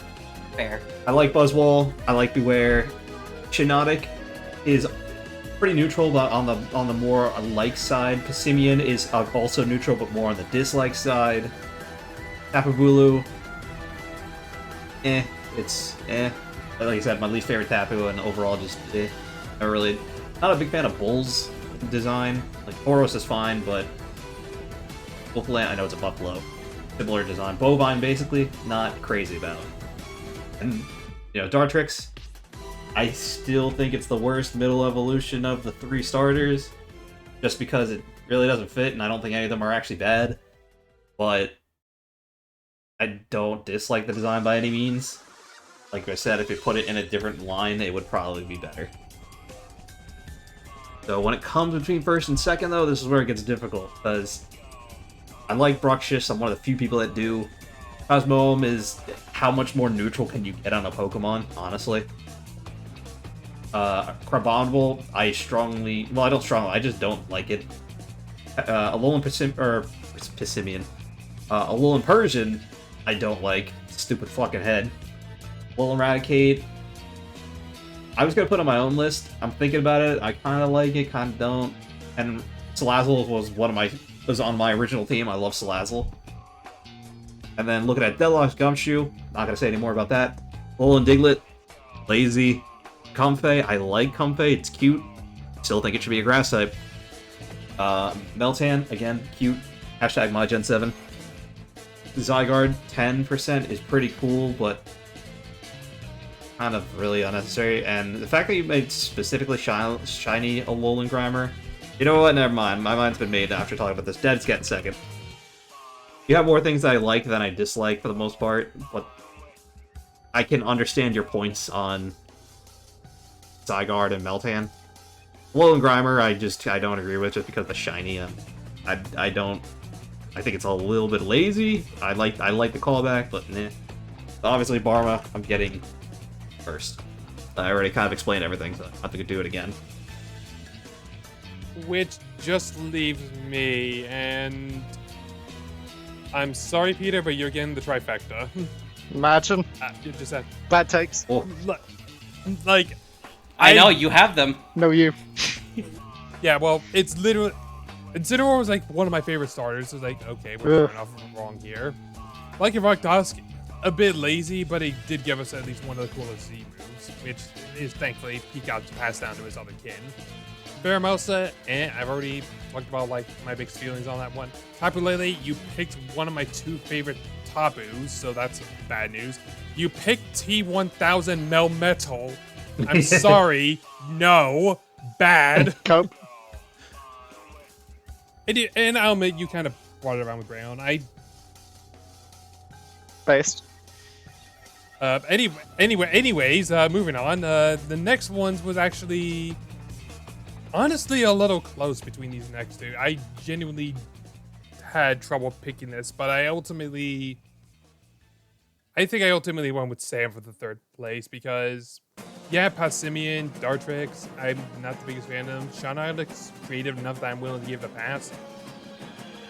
Fair. I like Buzzwole. I like Beware. Shiinotic is pretty neutral, but on the more like side. Passimian is also neutral, but more on the dislike side. Tapu Bulu, it's eh. Like I said, my least favorite Tapu, and overall just not a big fan of Bull's design. Like Tauros is fine, but Buffalo, I know it's a Buffalo, similar design. Bovine, basically, not crazy about. And Dartrix, I still think it's the worst middle evolution of the 3 starters, just because it really doesn't fit, and I don't think any of them are actually bad. But I don't dislike the design by any means. Like I said, if you put it in a different line, it would probably be better. So when it comes between first and second, though, this is where it gets difficult, because I like Bruxish, I'm one of the few people that do. Cosmoem is how much more neutral can you get on a Pokemon, honestly. Crabominable, I just don't like it. Alolan Passimian. Alolan Persian, I don't like. Stupid fucking head. Alolan Raticate, I was gonna put on my own list. I'm thinking about it. I kind of like it, kind of don't. And Salazzle was on my original team. I love Salazzle. And then looking at Deadlock's Gumshoe, not gonna say any more about that. Alolan Diglett, lazy. Comfey, I like Comfey. It's cute. Still think it should be a grass type. Meltan, again, cute. Hashtag MyGen7. Zygarde, 10% is pretty cool, but kind of really unnecessary. And the fact that you made specifically shiny Alolan Grimer, you know what? Never mind. My mind's been made after talking about this. Dead's getting second. You have more things that I like than I dislike for the most part, but I can understand your points on Zygarde and Meltan. Alolan Grimer, I don't agree with just because of the shiny. I think it's a little bit lazy. I like the callback, but nah. Obviously, Barma, I'm getting first. I already kind of explained everything, so I don't have to do it again. Which just leaves me, and I'm sorry, Peter, but you're getting the trifecta. Imagine. You just had, Bad takes. Oh, like, I know you have them. No, you. Yeah, well, it's literally. Incineroar was like one of my favorite starters. So it's like, okay, we're starting off wrong here. Like Dusk, a bit lazy, but he did give us at least one of the coolest Z moves, which is thankfully he got to pass down to his other kin. Baramosa, I've already talked about like my big feelings on that one. Tapu Lele, you picked one of my two favorite Tapus, so that's bad news. You picked T1000 Melmetal. I'm sorry, no, bad. Cope. And I'll admit, you kind of brought it around with Brayon. Based. Anyways, moving on. The next ones was actually, honestly, a little close between these next two. I genuinely had trouble picking this, but I think I ultimately went with Sam for the third place because, yeah, Passimian, Dartrix, I'm not the biggest fan of them. Shauna looks creative enough that I'm willing to give it a pass.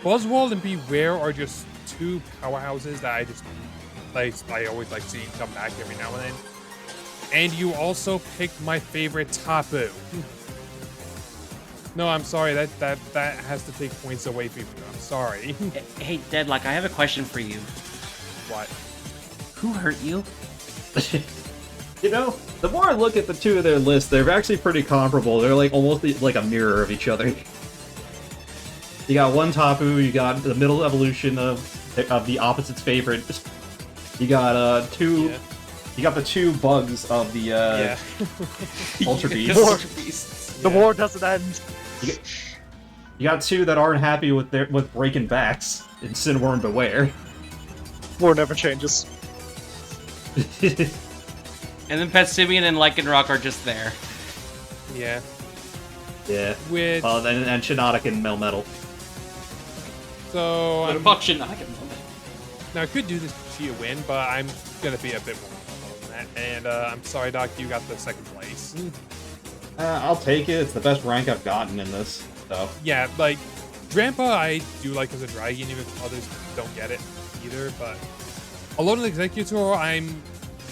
Buzzwole and Beware are just two powerhouses that I always like seeing come back every now and then. And you also picked my favorite Tapu. No, I'm sorry, that has to take points away from you. I'm sorry. Hey, Deadlock, I have a question for you. What? Who hurt you? You know, the more I look at the two of their lists, they're actually pretty comparable. They're like almost like a mirror of each other. You got one Tapu, you got the middle evolution of the opposite's favorite. You got two. Yeah. You got the two bugs of the Ultra Beasts. The war doesn't end. You got two that aren't happy with breaking backs. Incineroar and Beware. War never changes. And then Passimian and Lycanroc are just there. Yeah. Yeah. Which... and Shiinotic and Melmetal. So... What about Shiinotic and Melmetal? Now, I could do this Chia win, but I'm going to be a bit more than that. And I'm sorry, Doc, you got the second place. I'll take it. It's the best rank I've gotten in this, so... Yeah, like, Grandpa I do like as a dragon, even if others don't get it either, but... Alolan Executor, I'm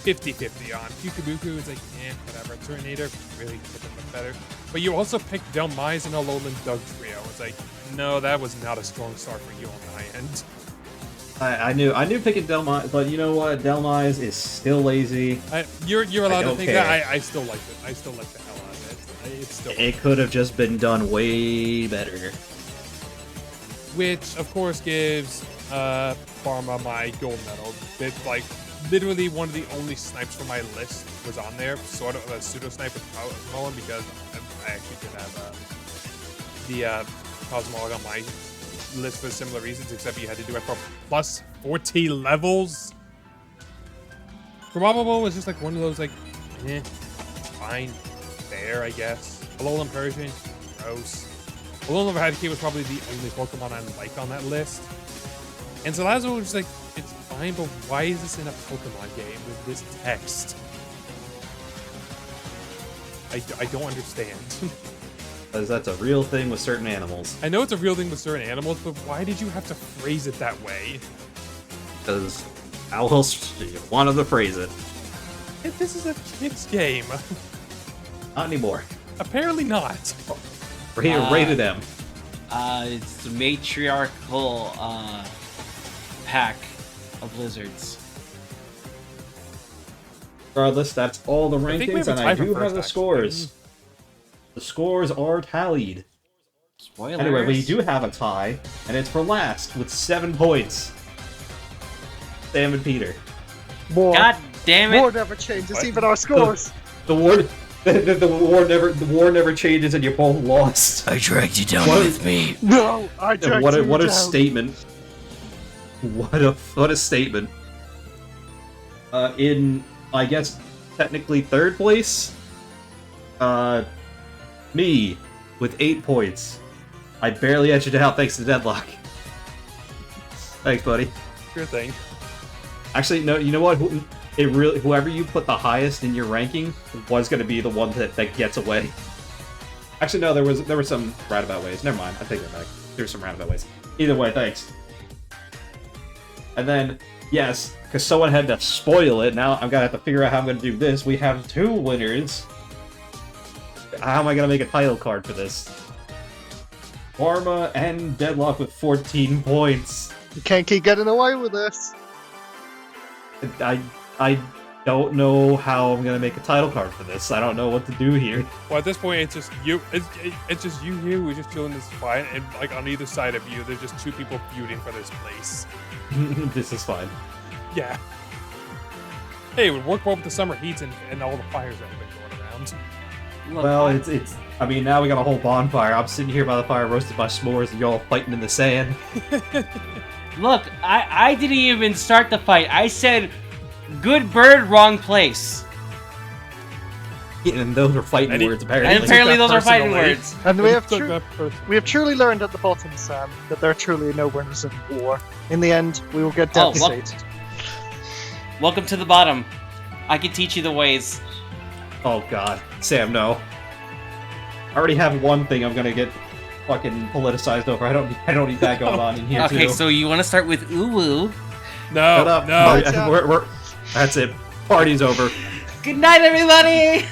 50-50 on. Kikubuku is like, whatever. Turtonator, really could have been better. But you also picked Delmise and Alolan Dugtrio. It's like, no, that was not a strong start for you on my end. I knew picking Delmise, but you know what? Delmise is still lazy. You're allowed to think that. I still like it. I still like the hell out of it. It's still. It could have just been done way better. Which, of course, gives Pharma my gold medal. It's like literally one of the only snipes from my list was on there, sort of a pseudo snipe with Cosmog because I actually did have the Cosmog on my list for similar reasons, except you had to do it for plus 40 levels. Probable was just like one of those like, fine, fair, I guess. Alolan Persian, gross. Alolan Eradicate was probably the only Pokemon I like on that list. And Salazzle was just like, it's fine, but why is this in a Pokemon game with this text? I don't understand. Because that's a real thing with certain animals. I know it's a real thing with certain animals, but why did you have to phrase it that way? Because how else do you want to phrase it? This is a kid's game. Not anymore. Apparently not. Rated M. It's the matriarchal pack of lizards. Regardless, that's all the rankings, and I do have the first, scores. The scores are tallied. Spoilers. Anyway, we do have a tie, and it's for last with 7 points. Sam and Peter. War. God damn it. War never changes, What? even our scores. The war, the war never changes, and you both lost. I dragged you down What? with me. No, I dragged What a you down. statement! What a statement! In I guess technically 3rd place, me with 8 points. I barely edged it out thanks to Deadlock. Thanks, buddy. Sure thing. Actually, no. You know what? Whoever you put the highest in your ranking was going to be the one that gets away. Actually, no. There were some roundabout ways. Never mind. I take that back. There's some roundabout ways. Either way, thanks. And then, yes, because someone had to spoil it. Now I'm gonna have to figure out how I'm gonna do this. We have 2 winners. How am I gonna make a title card for this? Pharma and Deadlock with 14 points. You can't keep getting away with this. I don't know how I'm gonna make a title card for this. I don't know what to do here. Well, at this point, it's just you. It's just you here who's just chilling this fine, and like on either side of you, there's just 2 people feuding for this place. This is fine. Yeah. Hey, it would work well with the summer heat and all the fires that have been going around. Look, Well, it's. I mean, now we got a whole bonfire. I'm sitting here by the fire, roasted by s'mores, and y'all fighting in the sand. Look, I didn't even start the fight. I said, good bird, wrong place. And those are fighting And he- words, apparently. And apparently that those are fighting personally. words. And we have, Took tru- that person. we have truly learned at the bottom, Sam, that there are truly no winners in war. In the end, we will get Oh, well- devastated. Welcome to the bottom. I can teach you the ways. Oh god, Sam, no. I already have one thing I'm gonna get fucking politicized over. I don't need that going on in here Okay, too. so you want to start with uwu. No, Shut up. no. Bye, Sam. That's it. Party's over. Good night, everybody!